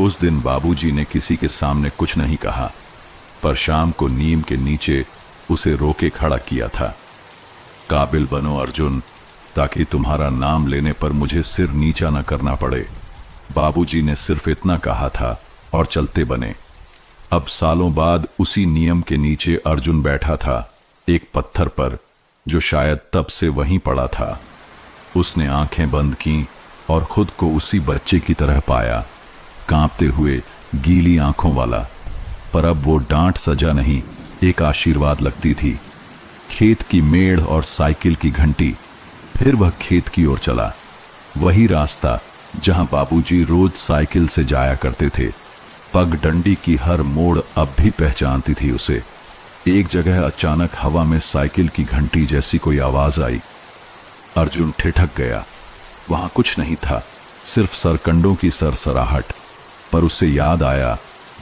उस दिन बाबूजी ने किसी के सामने कुछ नहीं कहा, पर शाम को नीम के नीचे उसे रोके खड़ा किया था। काबिल बनो अर्जुन, ताकि तुम्हारा नाम लेने पर मुझे सिर नीचा न करना पड़े। बाबूजी ने सिर्फ इतना कहा था और चलते बने। अब सालों बाद उसी नियम के नीचे अर्जुन बैठा था, एक पत्थर पर, जो शायद तब से वहीं पड़ा था। उसने आंखें बंद की और खुद को उसी बच्चे की तरह पाया, कांपते हुए, गीली आंखों वाला। पर अब वो डांट सजा नहीं, एक आशीर्वाद लगती थी। खेत की मेड़ और साइकिल की घंटी। फिर वह खेत की ओर चला, वही रास्ता जहां बाबूजी रोज साइकिल से जाया करते थे। पगडंडी की हर मोड़ अब भी पहचानती थी उसे। एक जगह अचानक हवा में साइकिल की घंटी जैसी कोई आवाज आई। अर्जुन ठिठक गया। वहां कुछ नहीं था, सिर्फ सरकंडों की सरसराहट। पर उसे याद आया,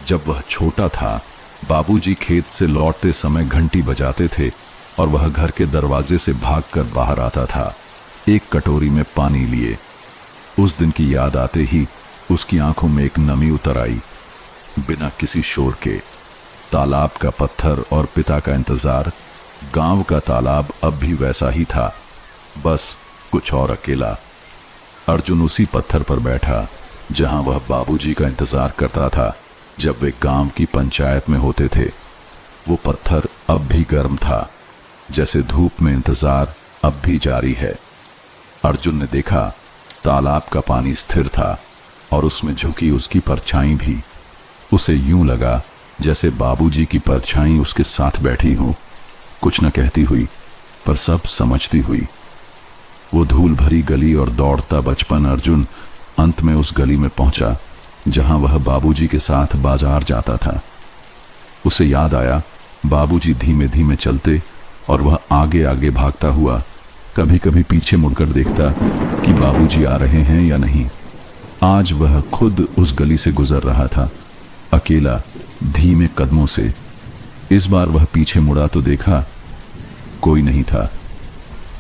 जब वह छोटा था, बाबूजी खेत से लौटते समय घंटी बजाते थे और वह घर के दरवाजे से भागकर बाहर आता था, एक कटोरी में पानी लिए। उस दिन की याद आते ही उसकी आंखों में एक नमी उतर आई। बिना किसी शोर के तालाब का पत्थर और पिता का इंतजार। गांव का तालाब अब भी वैसा ही था, बस कुछ और अकेला। अर्जुन उसी पत्थर पर बैठा, जहां वह बाबूजी का इंतजार करता था जब वे गांव की पंचायत में होते थे। वो पत्थर अब भी गर्म था, जैसे धूप में इंतजार अब भी जारी है। अर्जुन ने देखा तालाब का पानी स्थिर था और उसमें झुकी उसकी परछाई भी। उसे यूं लगा जैसे बाबूजी की परछाई उसके साथ बैठी हो, कुछ न कहती हुई पर सब समझती हुई। वो धूल भरी गली और दौड़ता बचपन अर्जुन अंत में उस गली में पहुंचा जहां वह बाबूजी के साथ बाजार जाता था। उसे याद आया बाबूजी धीमे धीमे चलते और वह आगे आगे भागता हुआ कभी कभी पीछे मुड़कर देखता कि बाबूजी आ रहे हैं या नहीं। आज वह खुद उस गली से गुजर रहा था, अकेला, धीमे कदमों से। इस बार वह पीछे मुड़ा तो देखा कोई नहीं था,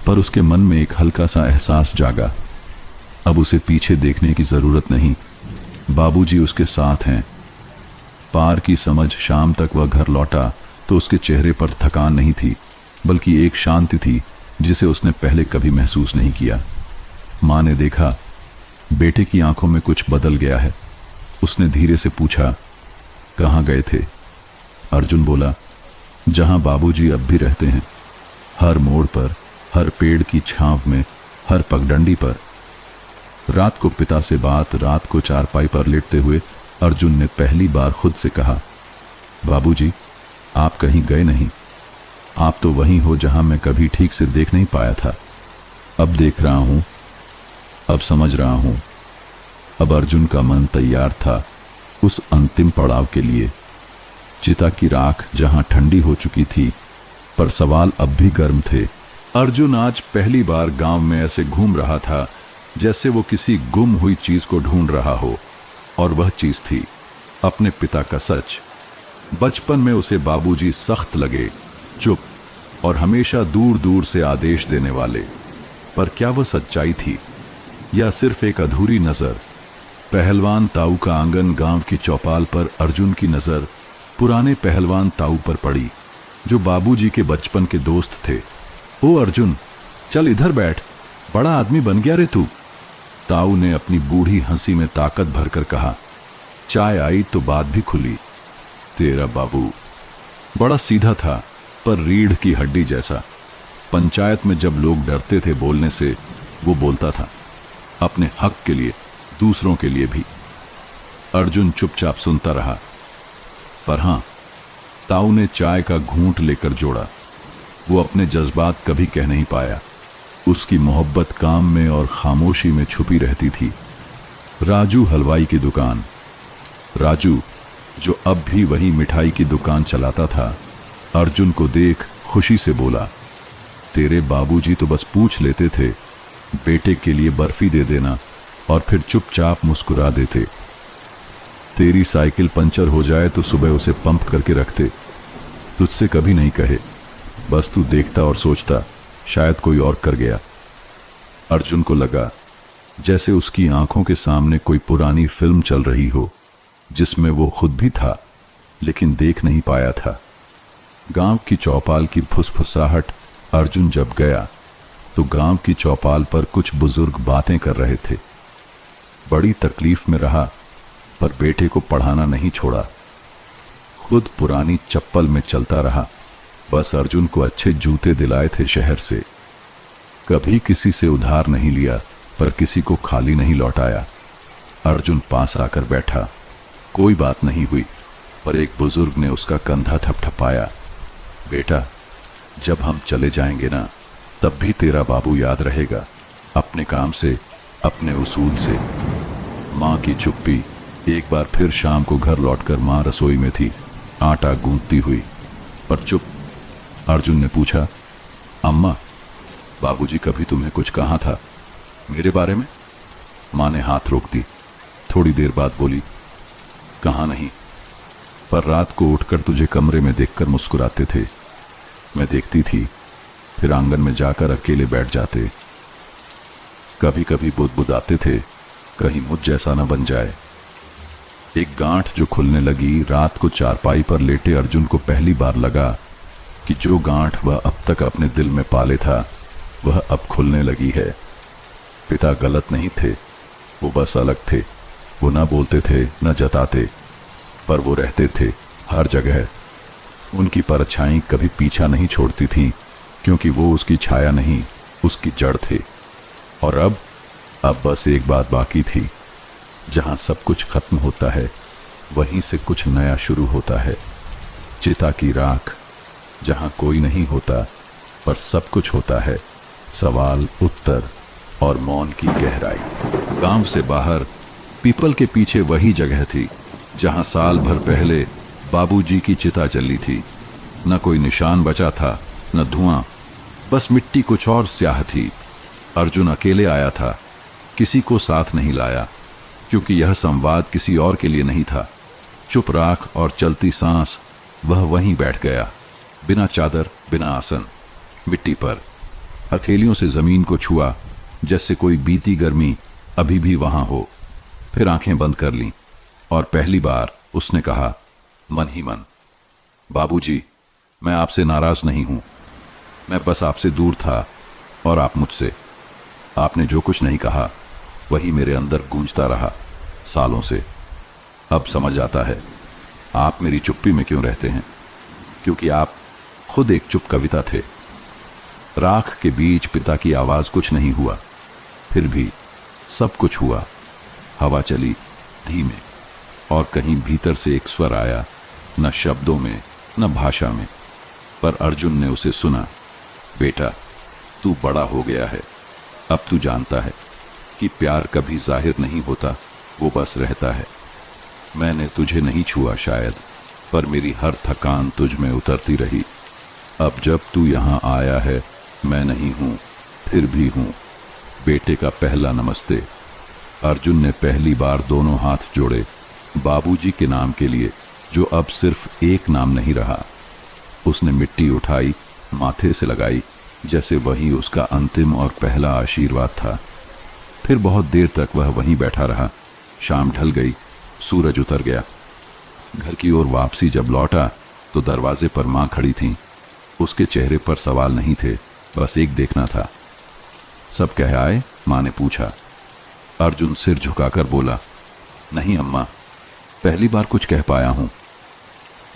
पर उसके मन में एक हल्का सा एहसास जागा। अब उसे पीछे देखने की जरूरत नहीं, बाबूजी उसके साथ हैं। पार की समझ शाम तक वह घर लौटा तो उसके चेहरे पर थकान नहीं थी, बल्कि एक शांति थी जिसे उसने पहले कभी महसूस नहीं किया। माँ ने देखा बेटे की आंखों में कुछ बदल गया है। उसने धीरे से पूछा, कहाँ गए थे? अर्जुन बोला, जहां बाबूजी अब भी रहते हैं, हर मोड़ पर, हर पेड़ की छांव में, हर पगडंडी पर। रात को पिता से बात, रात को चारपाई पर लेटते हुए अर्जुन ने पहली बार खुद से कहा, बाबूजी आप कहीं गए नहीं, आप तो वहीं हो जहां मैं कभी ठीक से देख नहीं पाया था। अब देख रहा हूं, अब समझ रहा हूं। अब अर्जुन का मन तैयार था उस अंतिम पड़ाव के लिए। चिता की राख जहां ठंडी हो चुकी थी, पर सवाल अब भी गर्म थे। अर्जुन आज पहली बार गांव में ऐसे घूम रहा था जैसे वो किसी गुम हुई चीज को ढूंढ रहा हो, और वह चीज थी अपने पिता का सच। बचपन में उसे बाबूजी सख्त लगे, चुप और हमेशा दूर दूर से आदेश देने वाले, पर क्या वह सच्चाई थी या सिर्फ एक अधूरी नजर? पहलवान ताऊ का आंगन गांव की चौपाल पर अर्जुन की नजर पुराने पहलवान ताऊ पर पड़ी, जो बाबूजी के बचपन के दोस्त थे। ओ अर्जुन, चल इधर बैठ, बड़ा आदमी बन गया रे तू। ताऊ ने अपनी बूढ़ी हंसी में ताकत भरकर कहा। चाय आई तो बात भी खुली। तेरा बाबू बड़ा सीधा था, पर रीढ़ की हड्डी जैसा। पंचायत में जब लोग डरते थे बोलने से, वो बोलता था, अपने हक के लिए, दूसरों के लिए भी। अर्जुन चुपचाप सुनता रहा। पर हां, ताऊ ने चाय का घूंट लेकर जोड़ा। वो अपने जज्बात कभी कह नहीं पाया। उसकी मोहब्बत काम में और खामोशी में छुपी रहती थी। राजू हलवाई की दुकान। राजू, जो अब भी वही मिठाई की दुकान चलाता था, अर्जुन को देख खुशी से बोला, तेरे बाबूजी तो बस पूछ लेते थे, बेटे के लिए बर्फी दे देना, और फिर चुपचाप मुस्कुरा देते। तेरी साइकिल पंचर हो जाए तो सुबह उसे पंप करके रखते। तुझसे कभी नहीं कहे, बस तू देखता और सोचता, शायद कोई और कर गया। अर्जुन को लगा जैसे उसकी आंखों के सामने कोई पुरानी फिल्म चल रही हो, जिसमें वो खुद भी था, लेकिन देख नहीं पाया था। गांव की चौपाल की फुसफुसाहट। अर्जुन जब गया तो गांव की चौपाल पर कुछ बुजुर्ग बातें कर रहे थे। बड़ी तकलीफ में रहा, पर बेटे को पढ़ाना नहीं छोड़ा। खुद पुरानी चप्पल में चलता रहा, बस अर्जुन को अच्छे जूते दिलाए थे शहर से। कभी किसी से उधार नहीं लिया, पर किसी को खाली नहीं लौटाया। अर्जुन पास आकर बैठा। कोई बात नहीं हुई, पर एक बुजुर्ग ने उसका कंधा थपथपाया। बेटा, जब हम चले जाएंगे ना, तब भी तेरा बाबू याद रहेगा, अपने काम से, अपने उसूल से। माँ की चुप्पी। एक बार फिर शाम को घर लौटकर माँ रसोई में थी, आटा गूंथती हुई, पर चुप। अर्जुन ने पूछा, अम्मा, बाबूजी कभी तुम्हें कुछ कहा था मेरे बारे में? माँ ने हाथ रोक दी। थोड़ी देर बाद बोली, कहा नहीं, पर रात को उठकर तुझे कमरे में देखकर मुस्कुराते थे। मैं देखती थी, फिर आंगन में जाकर अकेले बैठ जाते। कभी कभी बुदबुदाते थे, कहीं मुझ जैसा न बन जाए। एक गांठ जो खुलने लगी। रात को चारपाई पर लेटे अर्जुन को पहली बार लगा कि जो गांठ वह अब तक अपने दिल में पाले था, वह अब खुलने लगी है। पिता गलत नहीं थे, वो बस अलग थे। वो न बोलते थे न जताते, पर वो रहते थे हर जगह। उनकी परछाई कभी पीछा नहीं छोड़ती थी, क्योंकि वो उसकी छाया नहीं, उसकी जड़ थे। और अब बस एक बात बाकी थी। जहां सब कुछ खत्म होता है, वहीं से कुछ नया शुरू होता है। चिता की राख, जहां कोई नहीं होता पर सब कुछ होता है। सवाल, उत्तर और मौन की गहराई। गांव से बाहर पीपल के पीछे वही जगह थी जहां साल भर पहले बाबूजी की चिता जली थी। न कोई निशान बचा था, न धुआं, बस मिट्टी कुछ और स्याह थी। अर्जुन अकेले आया था, किसी को साथ नहीं लाया, क्योंकि यह संवाद किसी और के लिए नहीं था। चुप राख और चलती सांस, वह वहीं बैठ गया, बिना चादर, बिना आसन, मिट्टी पर। हथेलियों से जमीन को छुआ, जैसे कोई बीती गर्मी अभी भी वहां हो। फिर आंखें बंद कर लीं और पहली बार उसने कहा, मन ही मन, बाबूजी, मैं आपसे नाराज नहीं हूं। मैं बस आपसे दूर था और आप मुझसे। आपने जो कुछ नहीं कहा, वही मेरे अंदर गूंजता रहा सालों से। अब समझ आता है आप मेरी चुप्पी में क्यों रहते हैं, क्योंकि आप खुद एक चुप कविता थे। राख के बीच पिता की आवाज कुछ नहीं हुआ, फिर भी सब कुछ हुआ। हवा चली धीमे, और कहीं भीतर से एक स्वर आया, न शब्दों में न भाषा में, पर अर्जुन ने उसे सुना। बेटा, तू बड़ा हो गया है। अब तू जानता है कि प्यार कभी जाहिर नहीं होता, वो बस रहता है। मैंने तुझे नहीं छुआ शायद, पर मेरी हर थकान तुझ में उतरती रही। अब जब तू यहाँ आया है, मैं नहीं हूँ, फिर भी हूँ। बेटे का पहला नमस्ते। अर्जुन ने पहली बार दोनों हाथ जोड़े, बाबूजी के नाम के लिए, जो अब सिर्फ एक नाम नहीं रहा। उसने मिट्टी उठाई, माथे से लगाई, जैसे वही उसका अंतिम और पहला आशीर्वाद था। फिर बहुत देर तक वह वहीं बैठा रहा। शाम ढल गई, सूरज उतर गया। घर की ओर वापसी जब लौटा तो दरवाजे पर मां खड़ी थीं। उसके चेहरे पर सवाल नहीं थे, बस एक देखना था। सब कह आए? मां ने पूछा। अर्जुन सिर झुकाकर बोला, नहीं अम्मा, पहली बार कुछ कह पाया हूं।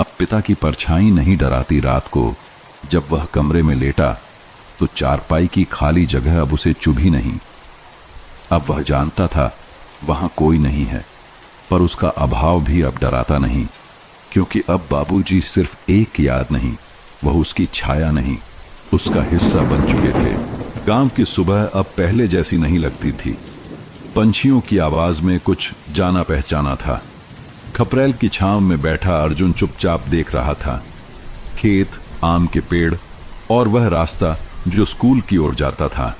अब पिता की परछाई नहीं डराती रात को। जब वह कमरे में लेटा तो चारपाई की खाली जगह अब उसे चुभी नहीं। अब वह जानता था वहां कोई नहीं है, पर उसका अभाव भी अब डराता नहीं, क्योंकि अब बाबूजी सिर्फ एक याद नहीं, वह उसकी छाया नहीं, उसका हिस्सा बन चुके थे। गांव की सुबह अब पहले जैसी नहीं लगती थी। पंछियों की आवाज में कुछ जाना पहचाना था। खपरेल की छांव में बैठा अर्जुन चुपचाप देख रहा था। खेत, आम के पेड़ और वह रास्ता जो स्कूल की ओर जाता था।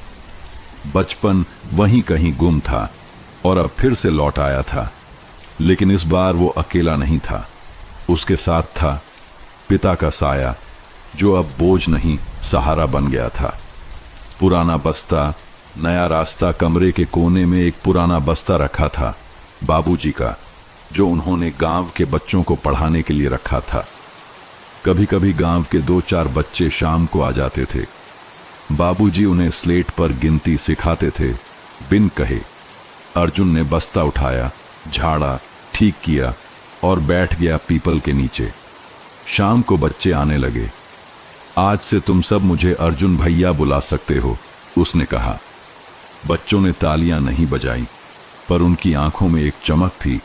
बचपन वहीं कहीं गुम था और अब फिर से लौट आया था। लेकिन इस बार वो अकेला नहीं था। उसके साथ था पिता का साया, जो अब बोझ नहीं, सहारा बन गया था। पुराना बस्ता, नया रास्ता। कमरे के कोने में एक पुराना बस्ता रखा था, बाबूजी का, जो उन्होंने गांव के बच्चों को पढ़ाने के लिए रखा था। कभी कभी गांव के 2-4 बच्चे शाम को आ जाते थे। बाबूजी उन्हें स्लेट पर गिनती सिखाते थे, बिन कहे। अर्जुन ने बस्ता उठाया, झाड़ा, ठीक किया और बैठ गया पीपल के नीचे। शाम को बच्चे आने लगे। आज से तुम सब मुझे अर्जुन भैया बुला सकते हो, उसने कहा। बच्चों ने तालियां नहीं बजाई, पर उनकी आंखों में एक चमक थी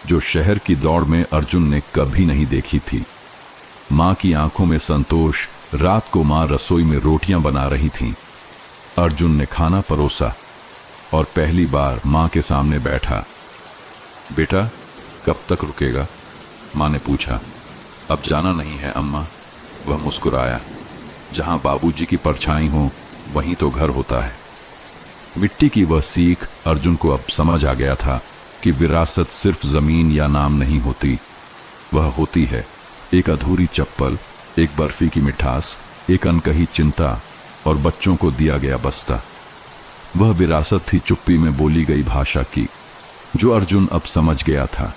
जो शहर की दौड़ में अर्जुन ने कभी नहीं देखी थी। मां की आंखों में संतोष। रात को मां रसोई में रोटियां बना रही थीं। अर्जुन ने खाना परोसा और पहली बार मां के सामने बैठा। बेटा, कब तक रुकेगा? मां ने पूछा। अब जाना नहीं है अम्मा, वह मुस्कुराया। जहां बाबूजी की परछाई हो, वहीं तो घर होता है। मिट्टी की वह सीख अर्जुन को अब समझ आ गया था कि विरासत सिर्फ जमीन या नाम नहीं होती, वह होती है एक अधूरी चप्पल, एक बर्फी की मिठास, एक अनकही चिंता और बच्चों को दिया गया बस्ता। वह विरासत थी चुप्पी में बोली गई भाषा की, जो अर्जुन अब समझ गया था।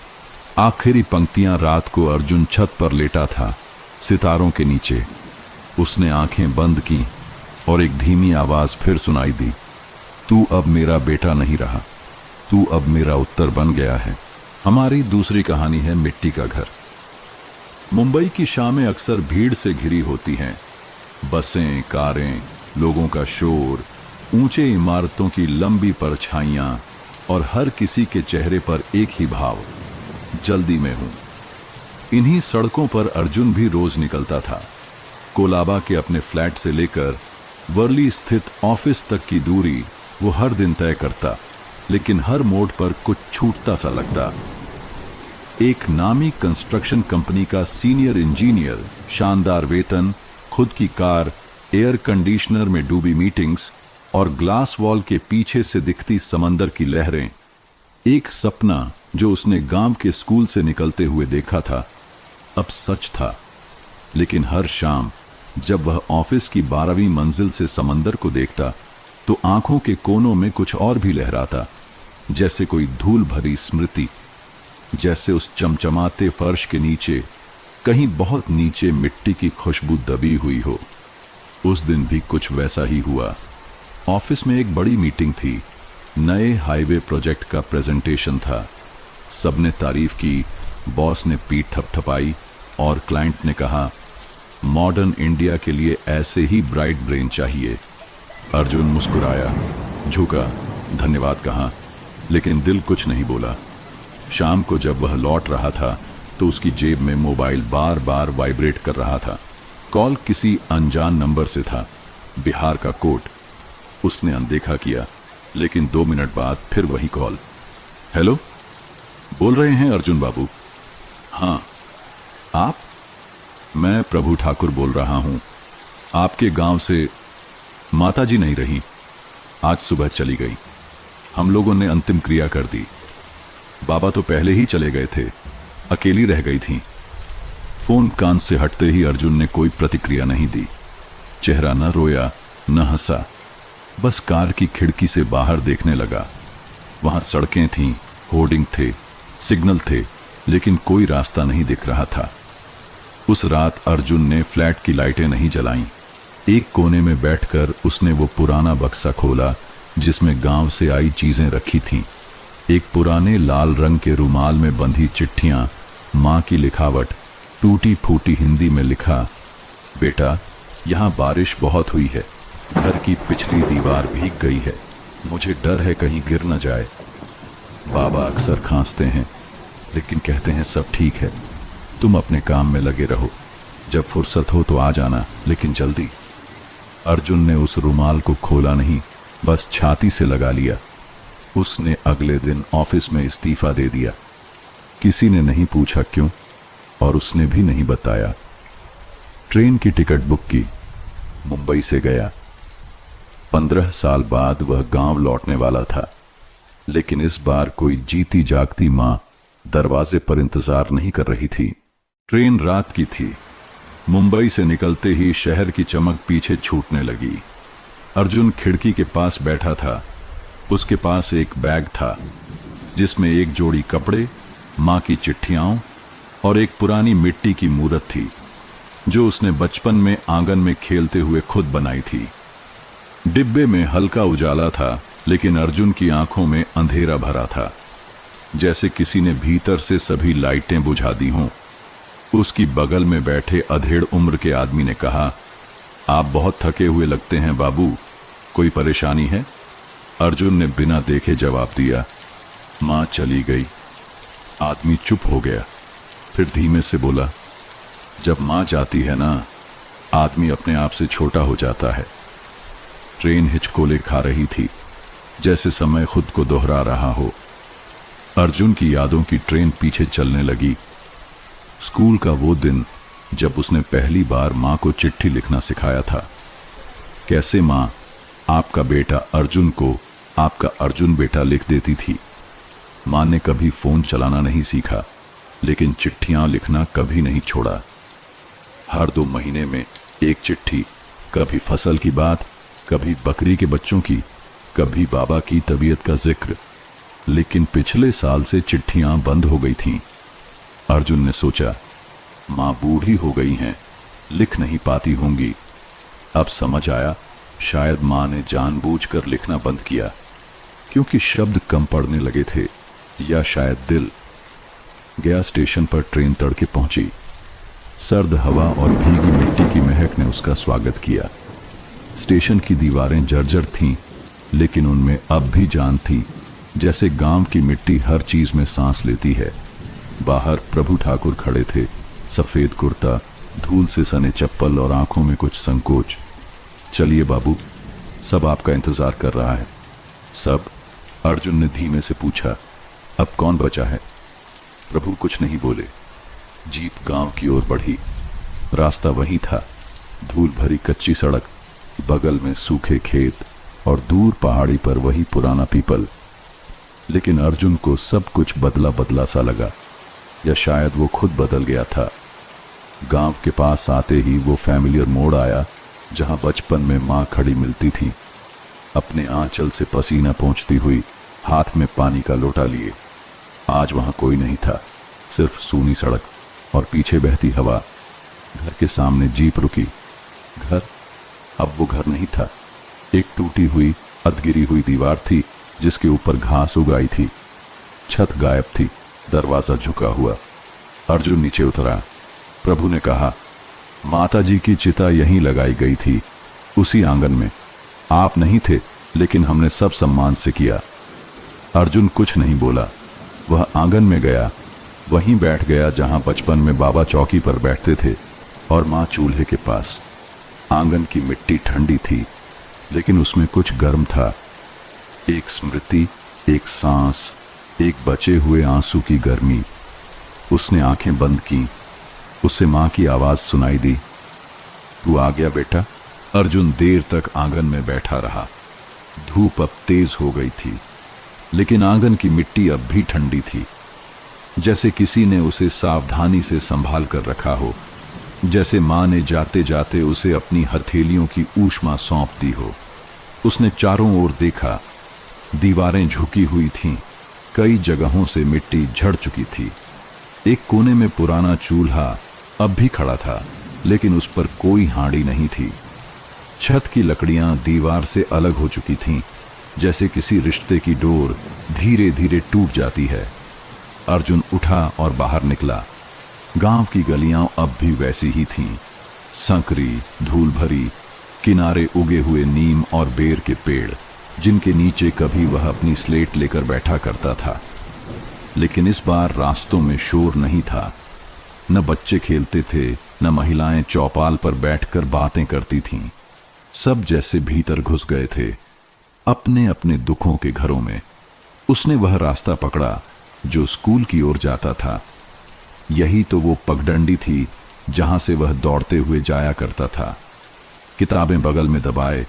आखिरी पंक्तियां रात को अर्जुन छत पर लेटा था, सितारों के नीचे। उसने आंखें बंद की और एक धीमी आवाज फिर सुनाई दी, तू अब मेरा बेटा नहीं रहा, तू अब मेरा उत्तर बन गया है। हमारी दूसरी कहानी है मिट्टी का घर। मुंबई की शामें अक्सर भीड़ से घिरी होती हैं। बसें, कारें, लोगों का शोर, ऊंचे इमारतों की लंबी परछाइयां और हर किसी के चेहरे पर एक ही भाव, जल्दी में हूं। इन्हीं सड़कों पर अर्जुन भी रोज निकलता था। कोलाबा के अपने फ्लैट से लेकर वर्ली स्थित ऑफिस तक की दूरी वो हर दिन तय करता, लेकिन हर मोड़ पर कुछ छूटता सा लगता। एक नामी कंस्ट्रक्शन कंपनी का सीनियर इंजीनियर, शानदार वेतन, खुद की कार, एयर कंडीशनर में डूबी मीटिंग्स और ग्लास वॉल के पीछे से दिखती समंदर की लहरें, एक सपना जो उसने गांव के स्कूल से निकलते हुए देखा था, अब सच था। लेकिन हर शाम जब वह ऑफिस की 12वीं मंजिल से समंदर को देखता तो आंखों के कोनों में कुछ और भी लहराता, जैसे कोई धूल भरी स्मृति, जैसे उस चमचमाते फर्श के नीचे, कहीं बहुत नीचे, मिट्टी की खुशबू दबी हुई हो। उस दिन भी कुछ वैसा ही हुआ। ऑफिस में एक बड़ी मीटिंग थी। नए हाईवे प्रोजेक्ट का प्रेजेंटेशन था। सबने तारीफ की, बॉस ने पीठ थपथपाई और क्लाइंट ने कहा, मॉडर्न इंडिया के लिए ऐसे ही ब्राइट ब्रेन चाहिए। अर्जुन मुस्कुराया, झुका, धन्यवाद कहा, लेकिन दिल कुछ नहीं बोला। शाम को जब वह लौट रहा था तो उसकी जेब में मोबाइल बार बार वाइब्रेट कर रहा था। कॉल किसी अनजान नंबर से था, बिहार का कोड। उसने अनदेखा किया, लेकिन 2 मिनट बाद फिर वही कॉल। हेलो, बोल रहे हैं अर्जुन बाबू? हाँ, आप? मैं प्रभु ठाकुर बोल रहा हूं। आपके गांव से माताजी नहीं रही, आज सुबह चली गई। हम लोगों ने अंतिम क्रिया कर दी। बाबा तो पहले ही चले गए थे, अकेली रह गई थी। फोन कान से हटते ही अर्जुन ने कोई प्रतिक्रिया नहीं दी। चेहरा न रोया न हंसा, बस कार की खिड़की से बाहर देखने लगा। वहां सड़कें थीं, होर्डिंग थे, सिग्नल थे, लेकिन कोई रास्ता नहीं दिख रहा था। उस रात अर्जुन ने फ्लैट की लाइटें नहीं जलाईं। एक कोने में बैठकर उसने वो पुराना बक्सा खोला जिसमें गांव से आई चीजें रखी थीं। एक पुराने लाल रंग के रुमाल में बंधी चिट्ठियां, मां की लिखावट, टूटी फूटी हिंदी में लिखा, बेटा यहां बारिश बहुत हुई है, घर की पिछली दीवार भीग गई है, मुझे डर है कहीं गिर न जाए। बाबा अक्सर खांसते हैं, लेकिन कहते हैं सब ठीक है, तुम अपने काम में लगे रहो, जब फुर्सत हो तो आ जाना, लेकिन जल्दी। अर्जुन ने उस रुमाल को खोला नहीं, बस छाती से लगा लिया। उसने अगले दिन ऑफिस में इस्तीफा दे दिया। किसी ने नहीं पूछा क्यों, और उसने भी नहीं बताया। ट्रेन की टिकट बुक की, मुंबई से गया। 15 साल बाद वह गांव लौटने वाला था, लेकिन इस बार कोई जीती जागती मां दरवाजे पर इंतजार नहीं कर रही थी। ट्रेन रात की थी। मुंबई से निकलते ही शहर की चमक पीछे छूटने लगी। अर्जुन खिड़की के पास बैठा था। उसके पास एक बैग था जिसमें एक जोड़ी कपड़े, मां की चिट्ठियां और एक पुरानी मिट्टी की मूर्त थी जो उसने बचपन में आंगन में खेलते हुए खुद बनाई थी। डिब्बे में हल्का उजाला था, लेकिन अर्जुन की आंखों में अंधेरा भरा था, जैसे किसी ने भीतर से सभी लाइटें बुझा दी हों। उसकी बगल में बैठे अधेड़ उम्र के आदमी ने कहा, आप बहुत थके हुए लगते हैं बाबू, कोई परेशानी है? अर्जुन ने बिना देखे जवाब दिया, मां चली गई। आदमी चुप हो गया, फिर धीमे से बोला, जब मां जाती है ना, आदमी अपने आप से छोटा हो जाता है। ट्रेन हिचकोले खा रही थी, जैसे समय खुद को दोहरा रहा हो। अर्जुन की यादों की ट्रेन पीछे चलने लगी। स्कूल का वो दिन जब उसने पहली बार मां को चिट्ठी लिखना सिखाया था। कैसे मां आपका बेटा अर्जुन को आपका अर्जुन बेटा लिख देती थी। मां ने कभी फोन चलाना नहीं सीखा, लेकिन चिट्ठियां लिखना कभी नहीं छोड़ा। हर 2 महीने में एक चिट्ठी, कभी फसल की बात, कभी बकरी के बच्चों की, कभी बाबा की तबीयत का जिक्र। लेकिन पिछले साल से चिट्ठियां बंद हो गई थीं। अर्जुन ने सोचा, मां बूढ़ी हो गई हैं, लिख नहीं पाती होंगी। अब समझ आया, शायद मां ने जानबूझकर लिखना बंद किया। क्योंकि शब्द कम पड़ने लगे थे, या शायद दिल। गया स्टेशन पर ट्रेन तड़के पहुंची। सर्द हवा और भीगी मिट्टी की महक ने उसका स्वागत किया। स्टेशन की दीवारें जर्जर थीं, लेकिन उनमें अब भी जान थी, जैसे गांव की मिट्टी हर चीज में सांस लेती है। बाहर प्रभु ठाकुर खड़े थे, सफेद कुर्ता, धूल से सने चप्पल और आंखों में कुछ संकोच। चलिए बाबू, सब आपका इंतजार कर रहा है। सब? अर्जुन ने धीमे से पूछा। अब कौन बचा है? प्रभु कुछ नहीं बोले। जीप गांव की ओर बढ़ी। रास्ता वही था, धूल भरी कच्ची सड़क, बगल में सूखे खेत और दूर पहाड़ी पर वही पुराना पीपल। लेकिन अर्जुन को सब कुछ बदला बदला सा लगा, या शायद वो खुद बदल गया था। गांव के पास आते ही वो फैमिलियर मोड़ आया, जहां बचपन में मां खड़ी मिलती थी, अपने आंचल से पसीना पोंछती हुई, हाथ में पानी का लोटा लिए। आज वहां कोई नहीं था, सिर्फ सूनी सड़क और पीछे बहती हवा। घर के सामने जीप रुकी। घर? अब वो घर नहीं था, एक टूटी हुई, अधगिरी हुई दीवार थी जिसके ऊपर घास उगाई थी। छत गायब थी, दरवाजा झुका हुआ। अर्जुन नीचे उतरा। प्रभु ने कहा, माता जी की चिता यहीं लगाई गई थी, उसी आंगन में। आप नहीं थे, लेकिन हमने सब सम्मान से किया। अर्जुन कुछ नहीं बोला। वह आंगन में गया, वहीं बैठ गया जहां बचपन में बाबा चौकी पर बैठते थे और मां चूल्हे के पास। आंगन की मिट्टी ठंडी थी, लेकिन उसमें कुछ गर्म था। एक स्मृति, एक सांस, एक बचे हुए आंसू की गर्मी। उसने आंखें बंद की। उसे मां की आवाज सुनाई दी, तू आ गया बेटा। अर्जुन देर तक आंगन में बैठा रहा। धूप अब तेज हो गई थी, लेकिन आंगन की मिट्टी अब भी ठंडी थी, जैसे किसी ने उसे सावधानी से संभाल कर रखा हो, जैसे मां ने जाते जाते उसे अपनी हथेलियों की ऊष्मा सौंप दी हो। उसने चारों ओर देखा। दीवारें झुकी हुई थीं, कई जगहों से मिट्टी झड़ चुकी थी। एक कोने में पुराना चूल्हा अब भी खड़ा था, लेकिन उस पर कोई हांडी नहीं थी। छत की लकड़ियां दीवार से अलग हो चुकी थीं, जैसे किसी रिश्ते की डोर धीरे धीरे टूट जाती है। अर्जुन उठा और बाहर निकला। गांव की गलियां अब भी वैसी ही थीं, संकरी, धूल भरी, किनारे उगे हुए नीम और बेर के पेड़, जिनके नीचे कभी वह अपनी स्लेट लेकर बैठा करता था। लेकिन इस बार रास्तों में शोर नहीं था। न बच्चे खेलते थे, न महिलाएं चौपाल पर बैठकर बातें करती थीं। सब जैसे भीतर घुस गए थे, अपने अपने दुखों के घरों में। उसने वह रास्ता पकड़ा जो स्कूल की ओर जाता था। यही तो वो पगडंडी थी जहां से वह दौड़ते हुए जाया करता था। किताबें बगल में दबाए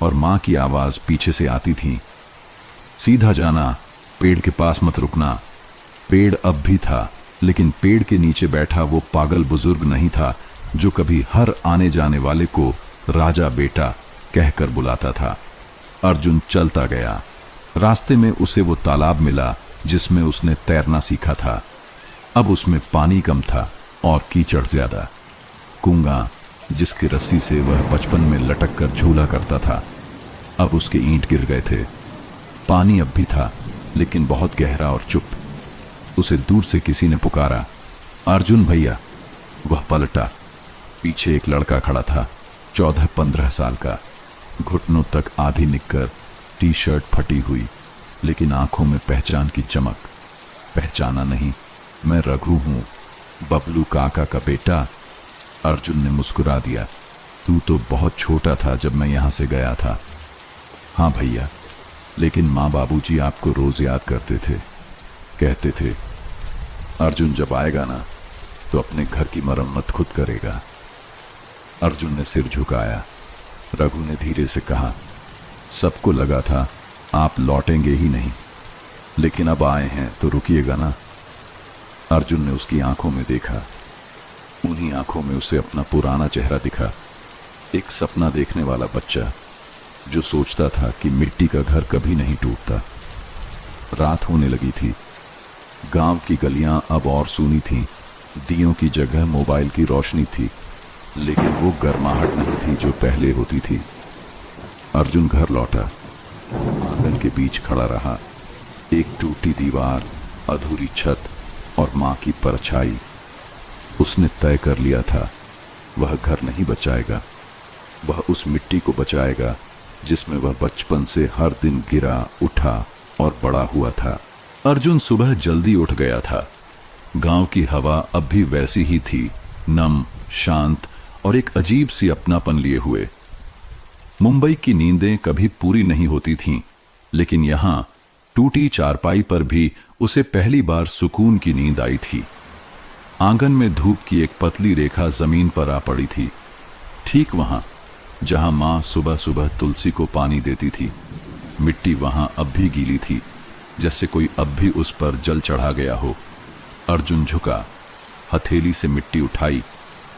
और मां की आवाज पीछे से आती थी, सीधा जाना, पेड़ के पास मत रुकना। पेड़ अब भी था, लेकिन पेड़ के नीचे बैठा वो पागल बुजुर्ग नहीं था जो कभी हर आने जाने वाले को राजा बेटा कहकर बुलाता था। अर्जुन चलता गया। रास्ते में उसे वो तालाब मिला जिसमें उसने तैरना सीखा था। अब उसमें पानी कम था और कीचड़ ज्यादा। कुंगा, जिसकी रस्सी से वह बचपन में लटक कर झूला करता था, अब उसके ईंट गिर गए थे। पानी अब भी था, लेकिन बहुत गहरा और चुप। उसे दूर से किसी ने पुकारा, अर्जुन भैया। वह पलटा। पीछे एक लड़का खड़ा था, 14-15 साल का, घुटनों तक आधी निक्कर, टी शर्ट फटी हुई, लेकिन आंखों में पहचान की चमक। पहचाना नहीं, मैं रघु हूं, बबलू काका का बेटा। अर्जुन ने मुस्कुरा दिया, तू तो बहुत छोटा था जब मैं यहां से गया था। हाँ भैया, लेकिन माँ बाबूजी आपको रोज याद करते थे, कहते थे अर्जुन जब आएगा ना तो अपने घर की मरम्मत खुद करेगा। अर्जुन ने सिर झुकाया। रघु ने धीरे से कहा, सबको लगा था आप लौटेंगे ही नहीं, लेकिन अब आए हैं तो रुकिएगा ना। अर्जुन ने उसकी आंखों में देखा। उन्हीं आंखों में उसे अपना पुराना चेहरा दिखा। एक सपना देखने वाला बच्चा जो सोचता था कि मिट्टी का घर कभी नहीं टूटता। रात होने लगी थी। गांव की गलियां अब और सूनी थीं। दियों की जगह मोबाइल की रोशनी थी, लेकिन वो गर्माहट नहीं थी जो पहले होती थी। अर्जुन घर लौटा। आंगन के बीच खड़ा रहा। एक टूटी दीवार, अधूरी छत और मां की परछाई। उसने तय कर लिया था, वह घर नहीं बचाएगा, वह उस मिट्टी को बचाएगा जिसमें वह बचपन से हर दिन गिरा, उठा और बड़ा हुआ था। अर्जुन सुबह जल्दी उठ गया था। गांव की हवा अब भी वैसी ही थी, नम, शांत और एक अजीब सी अपनापन लिए हुए। मुंबई की नींदें कभी पूरी नहीं होती थीं, लेकिन यहां टूटी चारपाई पर भी उसे पहली बार सुकून की नींद आई थी। आंगन में धूप की एक पतली रेखा जमीन पर आ पड़ी थी, ठीक वहां जहां मां सुबह सुबह तुलसी को पानी देती थी। मिट्टी वहां अब भी गीली थी, जैसे कोई अब भी उस पर जल चढ़ा गया हो। अर्जुन झुका, हथेली से मिट्टी उठाई,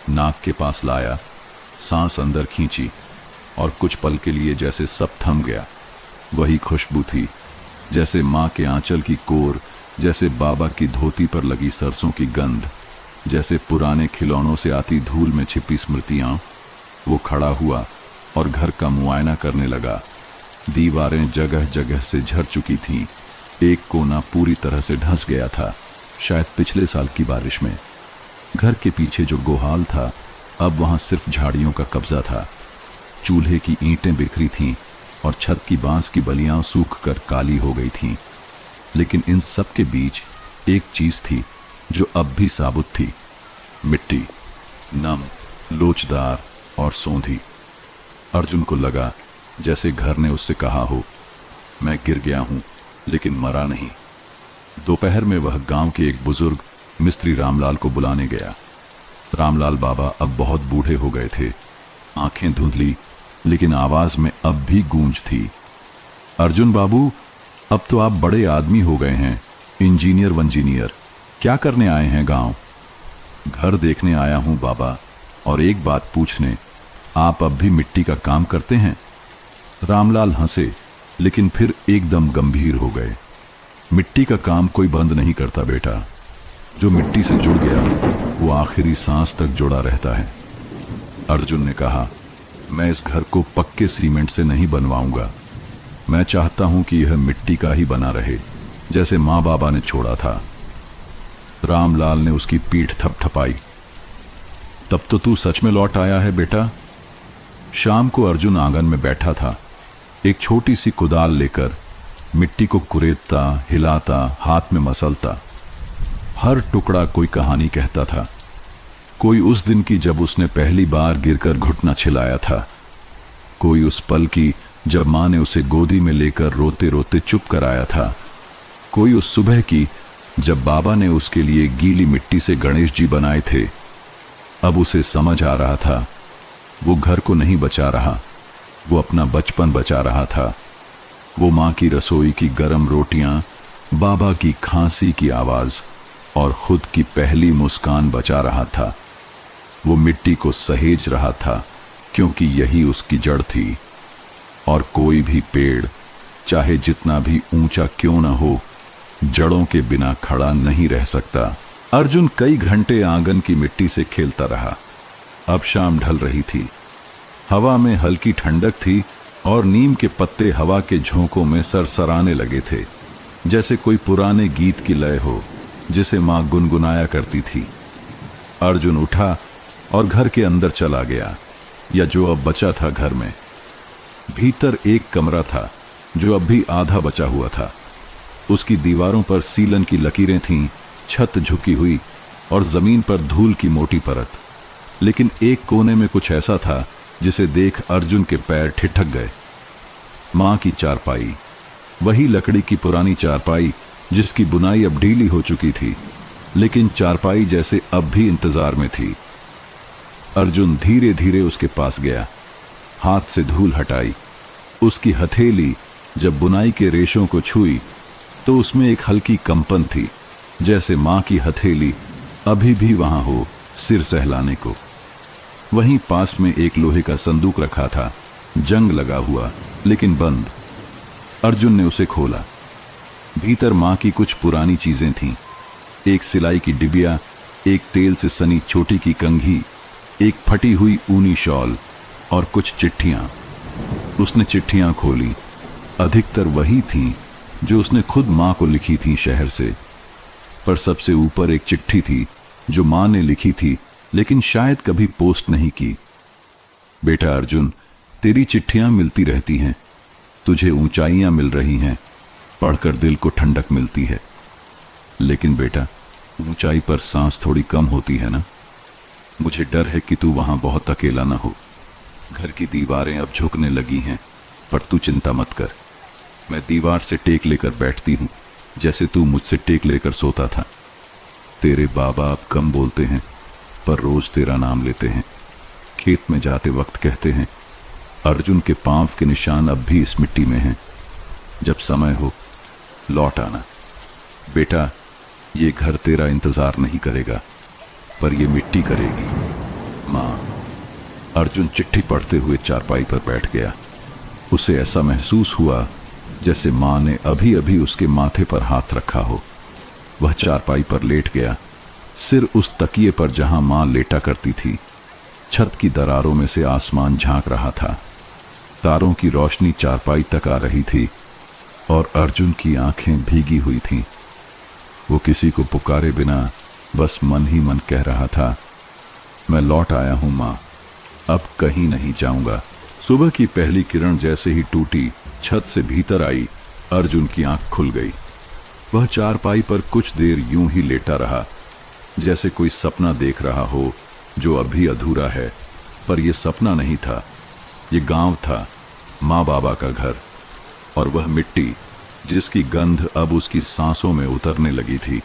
नाक के पास लाया, सांस अंदर खींची और कुछ पल के लिए जैसे सब थम गया। वही खुशबू थी, जैसे मां के आंचल की कोर, जैसे बाबा की धोती पर लगी सरसों की गंध, जैसे पुराने खिलौनों से आती धूल में छिपी स्मृतियां। वो खड़ा हुआ और घर का मुआयना करने लगा। दीवारें जगह जगह से झर चुकी थीं, एक कोना पूरी तरह से ढंस गया था, शायद पिछले साल की बारिश में। घर के पीछे जो गोहाल था, अब वहां सिर्फ झाड़ियों का कब्जा था। चूल्हे की ईंटें बिखरी थीं और छत की बांस की बलियां सूख कर काली हो गई थीं। लेकिन इन सब के बीच एक चीज थी जो अब भी साबुत थी, मिट्टी, नम, लोचदार और सौंधी। अर्जुन को लगा जैसे घर ने उससे कहा हो, मैं गिर गया हूं लेकिन मरा नहीं। दोपहर में वह गांव के एक बुजुर्ग मिस्त्री रामलाल को बुलाने गया। रामलाल बाबा अब बहुत बूढ़े हो गए थे, आंखें धुंधली, लेकिन आवाज में अब भी गूंज थी। अर्जुन बाबू, अब तो आप बड़े आदमी हो गए हैं, इंजीनियर वंजीनियर, क्या करने आए हैं गांव? घर देखने आया हूं बाबा, और एक बात पूछने, आप अब भी मिट्टी का काम करते हैं? रामलाल हंसे, लेकिन फिर एकदम गंभीर हो गए। मिट्टी का काम कोई बंद नहीं करता बेटा, जो मिट्टी से जुड़ गया वो आखिरी सांस तक जुड़ा रहता है। अर्जुन ने कहा, मैं इस घर को पक्के सीमेंट से नहीं बनवाऊंगा, मैं चाहता हूं कि यह मिट्टी का ही बना रहे, जैसे माँ बाबा ने छोड़ा था। रामलाल ने उसकी पीठ थपथपाई। तब तो तू सच में लौट आया है बेटा। शाम को अर्जुन आंगन में बैठा था, एक छोटी सी कुदाल लेकर मिट्टी को कुरेदता, हिलाता, हाथ में मसलता। हर टुकड़ा कोई कहानी कहता था, कोई उस दिन की जब उसने पहली बार गिरकर घुटना छिलाया था, कोई उस पल की जब मां ने उसे गोदी में लेकर रोते रोते चुप कराया था, कोई उस सुबह की जब बाबा ने उसके लिए गीली मिट्टी से गणेश जी बनाए थे। अब उसे समझ आ रहा था, वो घर को नहीं बचा रहा, वो अपना बचपन बचा रहा था। वो मां की रसोई की गरम रोटियां, बाबा की खांसी की आवाज और खुद की पहली मुस्कान बचा रहा था। वो मिट्टी को सहेज रहा था, क्योंकि यही उसकी जड़ थी। और कोई भी पेड़, चाहे जितना भी ऊंचा क्यों न हो, जड़ों के बिना खड़ा नहीं रह सकता। अर्जुन कई घंटे आंगन की मिट्टी से खेलता रहा। अब शाम ढल रही थी, हवा में हल्की ठंडक थी और नीम के पत्ते हवा के झोंकों में सरसराने लगे थे, जैसे कोई पुराने गीत की लय हो जिसे मां गुनगुनाया करती थी। अर्जुन उठा और घर के अंदर चला गया, या जो अब बचा था घर में। भीतर एक कमरा था जो अब भी आधा बचा हुआ था। उसकी दीवारों पर सीलन की लकीरें थीं, छत झुकी हुई और जमीन पर धूल की मोटी परत। लेकिन एक कोने में कुछ ऐसा था जिसे देख अर्जुन के पैर ठिठक गए। मां की चारपाई, वही लकड़ी की पुरानी चारपाई जिसकी बुनाई अब ढीली हो चुकी थी, लेकिन चारपाई जैसे अब भी इंतजार में थी। अर्जुन धीरे धीरे उसके पास गया, हाथ से धूल हटाई। उसकी हथेली जब बुनाई के रेशों को छुई तो उसमें एक हल्की कंपन थी, जैसे मां की हथेली अभी भी वहां हो, सिर सहलाने को। वहीं पास में एक लोहे का संदूक रखा था, जंग लगा हुआ लेकिन बंद। अर्जुन ने उसे खोला। भीतर मां की कुछ पुरानी चीजें थीं, एक सिलाई की डिबिया, एक तेल से सनी छोटी की कंघी, एक फटी हुई ऊनी शॉल और कुछ चिट्ठियां। उसने चिट्ठियां खोली। अधिकतर वही थीं जो उसने खुद मां को लिखी थी शहर से। पर सबसे ऊपर एक चिट्ठी थी जो मां ने लिखी थी लेकिन शायद कभी पोस्ट नहीं की। बेटा अर्जुन, तेरी चिट्ठियां मिलती रहती हैं, तुझे ऊंचाइयां मिल रही हैं, पढ़कर दिल को ठंडक मिलती है। लेकिन बेटा, ऊंचाई पर सांस थोड़ी कम होती है ना। मुझे डर है कि तू वहां बहुत अकेला ना हो। घर की दीवारें अब झुकने लगी हैं, पर तू चिंता मत कर। मैं दीवार से टेक लेकर बैठती हूं, जैसे तू मुझसे टेक लेकर सोता था। तेरे बाबा अब कम बोलते हैं, पर रोज तेरा नाम लेते हैं। खेत में जाते वक्त कहते हैं, अर्जुन के पांव के निशान अब भी इस मिट्टी में हैं। जब समय हो लौट आना। बेटा, ये घर तेरा इंतजार नहीं करेगा, पर ये मिट्टी करेगी। मां। अर्जुन चिट्ठी पढ़ते हुए चारपाई पर बैठ गया। उसे ऐसा महसूस हुआ जैसे मां ने अभी अभी उसके माथे पर हाथ रखा हो। वह चारपाई पर लेट गया, सिर उस तकिए पर जहां मां लेटा करती थी। छत की दरारों में से आसमान झांक रहा था। तारों की रोशनी चारपाई तक आ रही थी और अर्जुन की आंखें भीगी हुई थीं। वो किसी को पुकारे बिना बस मन ही मन कह रहा था, मैं लौट आया हूं मां, अब कहीं नहीं जाऊंगा। सुबह की पहली किरण जैसे ही टूटी, छत से भीतर आई, अर्जुन की आंख खुल गई। वह चारपाई पर कुछ देर यूं ही लेटा रहा, जैसे कोई सपना देख रहा हो जो अभी अधूरा है। पर यह सपना नहीं था, ये गांव था, माँ बाबा का घर, और वह मिट्टी जिसकी गंध अब उसकी सांसों में उतरने लगी थी।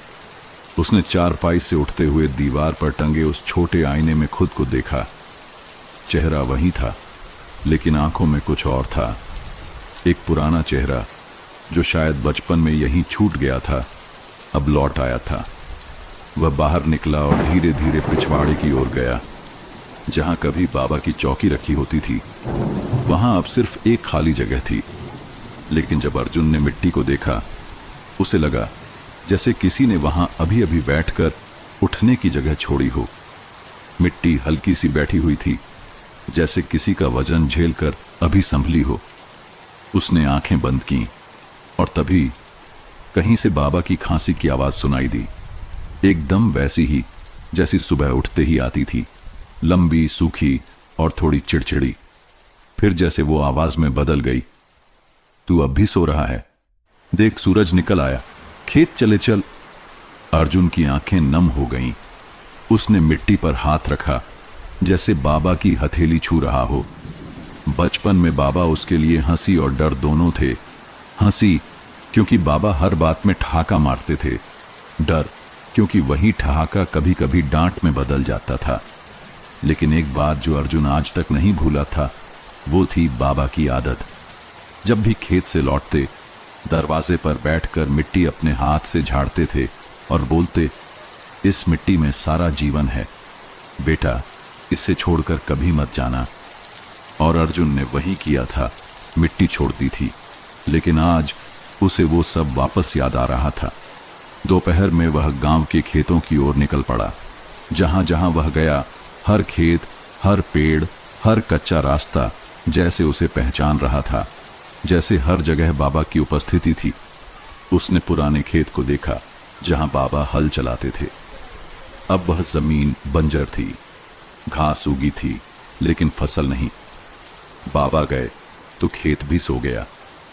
उसने चारपाई से उठते हुए दीवार पर टंगे उस छोटे आईने में खुद को देखा। चेहरा वही था, लेकिन आंखों में कुछ और था। एक पुराना चेहरा जो शायद बचपन में यहीं छूट गया था, अब लौट आया था। वह बाहर निकला और धीरे धीरे पिछवाड़े की ओर गया, जहां कभी बाबा की चौकी रखी होती थी। वहां अब सिर्फ एक खाली जगह थी। लेकिन जब अर्जुन ने मिट्टी को देखा, उसे लगा जैसे किसी ने वहां अभी अभी बैठकर उठने की जगह छोड़ी हो। मिट्टी हल्की सी बैठी हुई थी, जैसे किसी का वजन झेलकर अभी संभली हो। उसने आंखें बंद की और तभी कहीं से बाबा की खांसी की आवाज सुनाई दी, एकदम वैसी ही जैसी सुबह उठते ही आती थी, लंबी, सूखी और थोड़ी चिड़चिड़ी। फिर जैसे वो आवाज में बदल गई, तू अब भी सो रहा है? देख, सूरज निकल आया, खेत चले चल। अर्जुन की आंखें नम हो गईं। उसने मिट्टी पर हाथ रखा, जैसे बाबा की हथेली छू रहा हो। बचपन में बाबा उसके लिए हंसी और डर दोनों थे। हंसी क्योंकि बाबा हर बात में ठहाका मारते थे, डर क्योंकि वही ठहाका कभी कभी डांट में बदल जाता था। लेकिन एक बात जो अर्जुन आज तक नहीं भूला था, वो थी बाबा की आदत। जब भी खेत से लौटते, दरवाजे पर बैठकर मिट्टी अपने हाथ से झाड़ते थे और बोलते, इस मिट्टी में सारा जीवन है बेटा, इसे छोड़कर कभी मत जाना। और अर्जुन ने वही किया था, मिट्टी छोड़ दी थी। लेकिन आज उसे वो सब वापस याद आ रहा था। दोपहर में वह गांव के खेतों की ओर निकल पड़ा। जहां जहां वह गया, हर खेत, हर पेड़, हर कच्चा रास्ता जैसे उसे पहचान रहा था, जैसे हर जगह बाबा की उपस्थिति थी। उसने पुराने खेत को देखा जहां बाबा हल चलाते थे। अब वह जमीन बंजर थी, घास उगी थी, लेकिन फसल नहीं। बाबा गए तो खेत भी सो गया।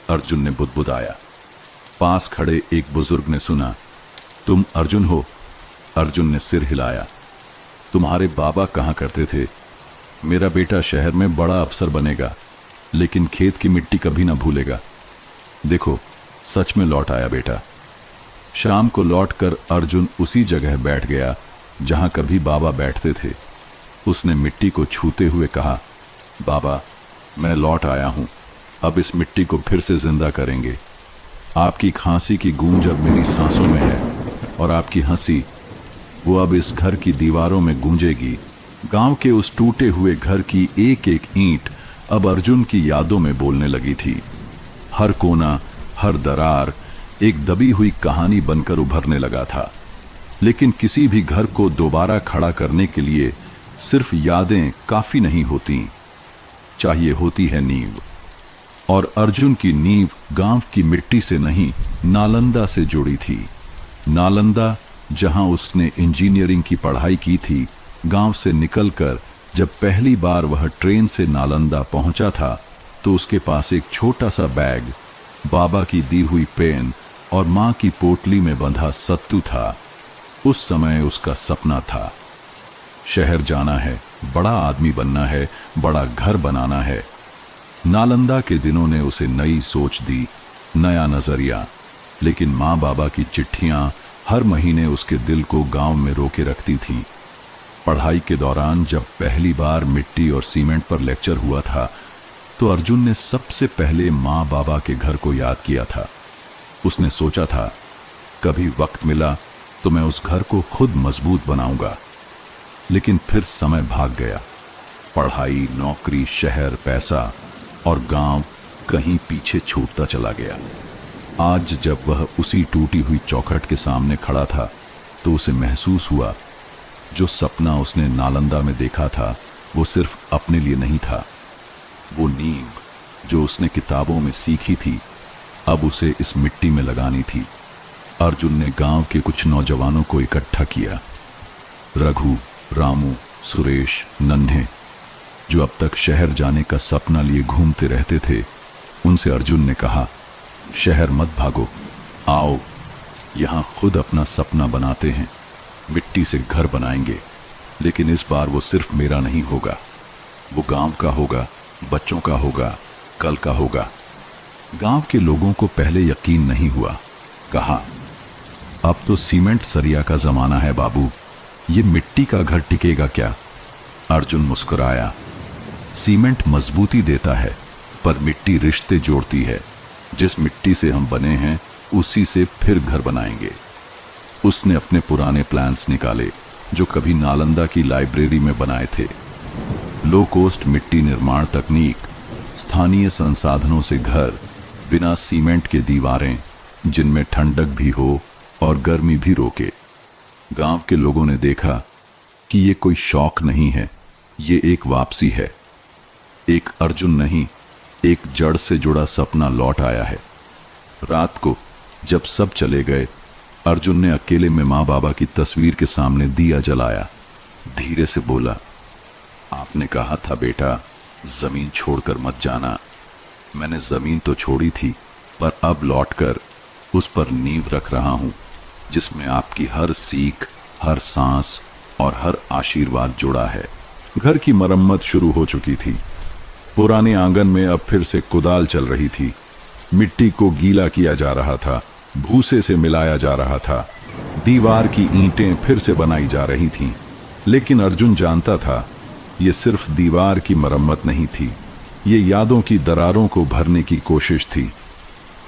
अर्जुन ने बुदबुदाया। पास खड़े एक बुजुर्ग ने सुना, तुम अर्जुन हो? अर्जुन ने सिर हिलाया। तुम्हारे बाबा कहाँ करते थे? मेरा बेटा शहर में बड़ा अफसर बनेगा, लेकिन खेत की मिट्टी कभी ना भूलेगा। देखो, सच में लौट आया बेटा। शाम को लौटकर अर्जुन उसी जगह बैठ गया जहां कभी बाबा बैठते थे। उसने मिट्टी को छूते हुए कहा, बाबा, मैं लौट आया हूं, अब इस मिट्टी को फिर से जिंदा करेंगे। आपकी खांसी की गूंज अब मेरी सांसों में है, और आपकी हंसी, वो अब इस घर की दीवारों में गूंजेगी। गांव के उस टूटे हुए घर की एक एक ईंट अब अर्जुन की यादों में बोलने लगी थी। हर कोना, हर दरार एक दबी हुई कहानी बनकर उभरने लगा था। लेकिन किसी भी घर को दोबारा खड़ा करने के लिए सिर्फ यादें काफी नहीं होती, चाहिए होती है नींव। और अर्जुन की नींव गांव की मिट्टी से नहीं, नालंदा से जुड़ी थी। नालंदा, जहां उसने इंजीनियरिंग की पढ़ाई की थी। गांव से निकलकर जब पहली बार वह ट्रेन से नालंदा पहुंचा था तो उसके पास एक छोटा सा बैग, बाबा की दी हुई पेन और मां की पोटली में बंधा सत्तू था। उस समय उसका सपना था, शहर जाना है, बड़ा आदमी बनना है, बड़ा घर बनाना है। नालंदा के दिनों ने उसे नई सोच दी, नया नजरिया। लेकिन माँ बाबा की चिट्ठियां हर महीने उसके दिल को गांव में रोके रखती थीं। पढ़ाई के दौरान जब पहली बार मिट्टी और सीमेंट पर लेक्चर हुआ था तो अर्जुन ने सबसे पहले माँ बाबा के घर को याद किया था। उसने सोचा था, कभी वक्त मिला तो मैं उस घर को खुद मजबूत बनाऊंगा। लेकिन फिर समय भाग गया। पढ़ाई, नौकरी, शहर, पैसा और गांव कहीं पीछे छूटता चला गया। आज जब वह उसी टूटी हुई चौखट के सामने खड़ा था तो उसे महसूस हुआ, जो सपना उसने नालंदा में देखा था वो सिर्फ अपने लिए नहीं था। वो नींव जो उसने किताबों में सीखी थी, अब उसे इस मिट्टी में लगानी थी। अर्जुन ने गांव के कुछ नौजवानों को इकट्ठा किया, रघु, रामू, सुरेश, नन्हे, जो अब तक शहर जाने का सपना लिए घूमते रहते थे। उनसे अर्जुन ने कहा, शहर मत भागो, आओ यहां खुद अपना सपना बनाते हैं, मिट्टी से घर बनाएंगे। लेकिन इस बार वो सिर्फ मेरा नहीं होगा, वो गांव का होगा, बच्चों का होगा, कल का होगा। गांव के लोगों को पहले यकीन नहीं हुआ। कहा, अब तो सीमेंट सरिया का जमाना है बाबू, ये मिट्टी का घर टिकेगा क्या? अर्जुन मुस्कुराया, सीमेंट मजबूती देता है पर मिट्टी रिश्ते जोड़ती है। जिस मिट्टी से हम बने हैं उसी से फिर घर बनाएंगे। उसने अपने पुराने प्लान्स निकाले जो कभी नालंदा की लाइब्रेरी में बनाए थे। लो कॉस्ट मिट्टी निर्माण तकनीक, स्थानीय संसाधनों से घर, बिना सीमेंट के दीवारें जिनमें ठंडक भी हो और गर्मी भी रोके। गांव के लोगों ने देखा कि ये कोई शौक नहीं है, ये एक वापसी है। एक अर्जुन नहीं, एक जड़ से जुड़ा सपना लौट आया है। रात को जब सब चले गए, अर्जुन ने अकेले में माँ बाबा की तस्वीर के सामने दिया जलाया। धीरे से बोला, आपने कहा था बेटा, जमीन छोड़कर मत जाना। मैंने जमीन तो छोड़ी थी, पर अब लौटकर उस पर नींव रख रहा हूं, जिसमें आपकी हर सीख, हर सांस और हर आशीर्वाद जुड़ा है। घर की मरम्मत शुरू हो चुकी थी। पुराने आंगन में अब फिर से कुदाल चल रही थी। मिट्टी को गीला किया जा रहा था, भूसे से मिलाया जा रहा था। दीवार की ईंटें फिर से बनाई जा रही थीं। लेकिन अर्जुन जानता था, ये सिर्फ दीवार की मरम्मत नहीं थी, ये यादों की दरारों को भरने की कोशिश थी।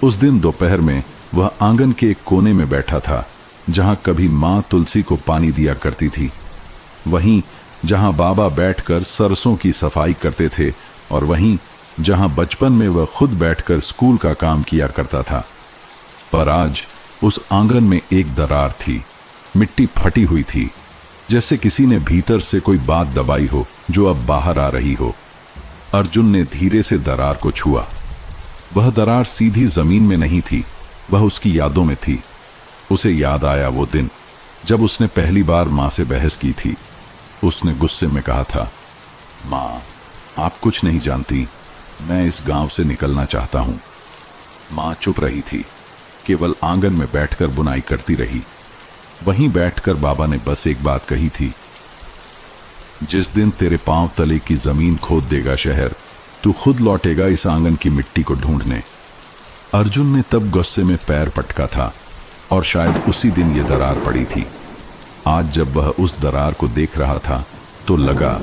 उस दिन दोपहर में वह आंगन के एक कोने में बैठा था, जहां कभी मां तुलसी को पानी दिया करती थी, वहीं जहां बाबा बैठकर सरसों की सफाई करते थे, और वहीं जहां बचपन में वह खुद बैठकर स्कूल का काम किया करता था। पर आज उस आंगन में एक दरार थी। मिट्टी फटी हुई थी, जैसे किसी ने भीतर से कोई बात दबाई हो जो अब बाहर आ रही हो। अर्जुन ने धीरे से दरार को छुआ। वह दरार सीधी जमीन में नहीं थी, वह उसकी यादों में थी। उसे याद आया वो दिन जब उसने पहली बार मां से बहस की थी। उसने गुस्से में कहा था, मां, आप कुछ नहीं जानती, मैं इस गांव से निकलना चाहता हूं। मां चुप रही थी, केवल आंगन में बैठकर बुनाई करती रही। वहीं बैठकर बाबा ने बस एक बात कही थी, जिस दिन तेरे पांव तले की जमीन खोद देगा शहर, तू खुद लौटेगा इस आंगन की मिट्टी को ढूंढने। अर्जुन ने तब गुस्से में पैर पटका था, और शायद उसी दिन ये दरार पड़ी थी। आज जब वह उस दरार को देख रहा था तो लगा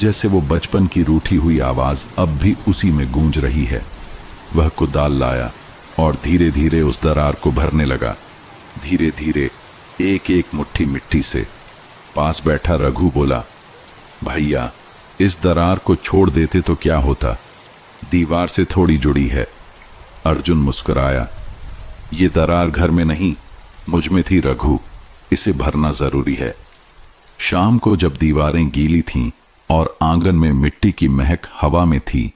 जैसे वो बचपन की रूठी हुई आवाज अब भी उसी में गूंज रही है। वह कुदाल लाया और धीरे धीरे उस दरार को भरने लगा। धीरे धीरे एक एक मुट्ठी मिट्टी से। पास बैठा रघु बोला, भैया, इस दरार को छोड़ देते तो क्या होता, दीवार से थोड़ी जुड़ी है। अर्जुन मुस्कुराया, ये दरार घर में नहीं, मुझ में थी रघु, इसे भरना जरूरी है। शाम को जब दीवारें गीली थीं और आंगन में मिट्टी की महक हवा में थी,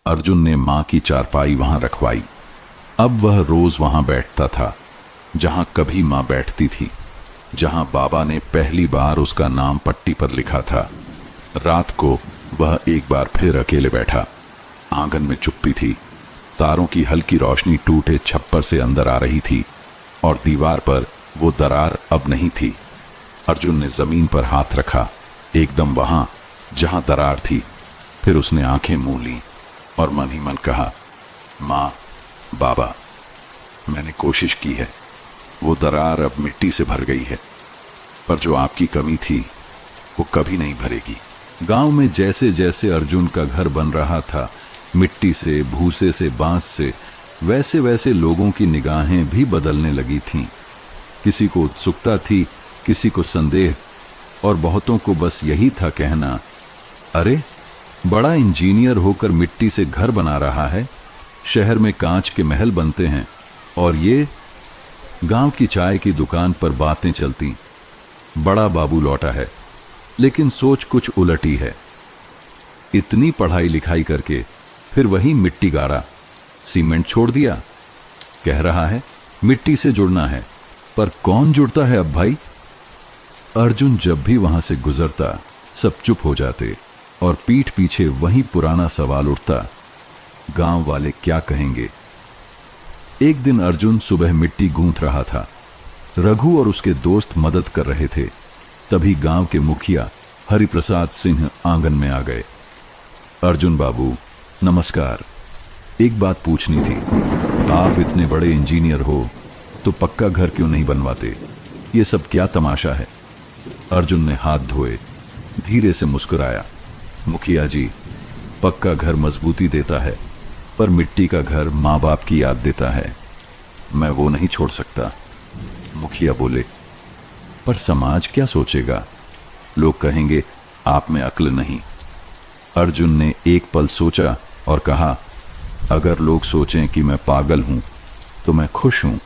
अर्जुन ने मां की चारपाई वहां रखवाई। अब वह रोज वहां बैठता था जहां कभी मां बैठती थी, जहां बाबा ने पहली बार उसका नाम पट्टी पर लिखा था। रात को वह एक बार फिर अकेले बैठा। आंगन में चुप्पी थी। तारों की हल्की रोशनी टूटे छप्पर से अंदर आ रही थी और दीवार पर वो दरार अब नहीं थी। अर्जुन ने जमीन पर हाथ रखा, एकदम वहां जहां दरार थी। फिर उसने आंखें मूंद ली और मन ही मन कहा, मां, बाबा, मैंने कोशिश की है, वो दरार अब मिट्टी से भर गई है, पर जो आपकी कमी थी वो कभी नहीं भरेगी। गांव में जैसे जैसे अर्जुन का घर बन रहा था, मिट्टी से, भूसे से, बांस से, वैसे वैसे लोगों की निगाहें भी बदलने लगी थीं। किसी को उत्सुकता थी, किसी को संदेह, और बहुतों को बस यही था कहना, अरे, बड़ा इंजीनियर होकर मिट्टी से घर बना रहा है, शहर में कांच के महल बनते हैं, और ये गांव की चाय की दुकान पर बातें चलती, बड़ा बाबू लौटा है, लेकिन सोच कुछ उलटी है। इतनी पढ़ाई लिखाई करके फिर वही मिट्टी गाड़ा, सीमेंट छोड़ दिया। कह रहा है मिट्टी से जुड़ना है, पर कौन जुड़ता है अब भाई? अर्जुन जब भी वहां से गुजरता सब चुप हो जाते और पीठ पीछे वही पुराना सवाल उठता, गांव वाले क्या कहेंगे? एक दिन अर्जुन सुबह मिट्टी गूंथ रहा था। रघु और उसके दोस्त मदद कर रहे थे। तभी गांव के मुखिया हरिप्रसाद सिंह आंगन में आ गए। अर्जुन बाबू, नमस्कार। एक बात पूछनी थी। आप इतने बड़े इंजीनियर हो तो पक्का घर क्यों नहीं बनवाते? ये सब क्या तमाशा है? अर्जुन ने हाथ धोए, धीरे से मुस्कुराया। मुखिया जी, पक्का घर मजबूती देता है, पर मिट्टी का घर माँ बाप की याद देता है। मैं वो नहीं छोड़ सकता। मुखिया बोले, पर समाज क्या सोचेगा? लोग कहेंगे आप में अक्ल नहीं। अर्जुन ने एक पल सोचा और कहा, अगर लोग सोचें कि मैं पागल हूं तो मैं खुश हूं,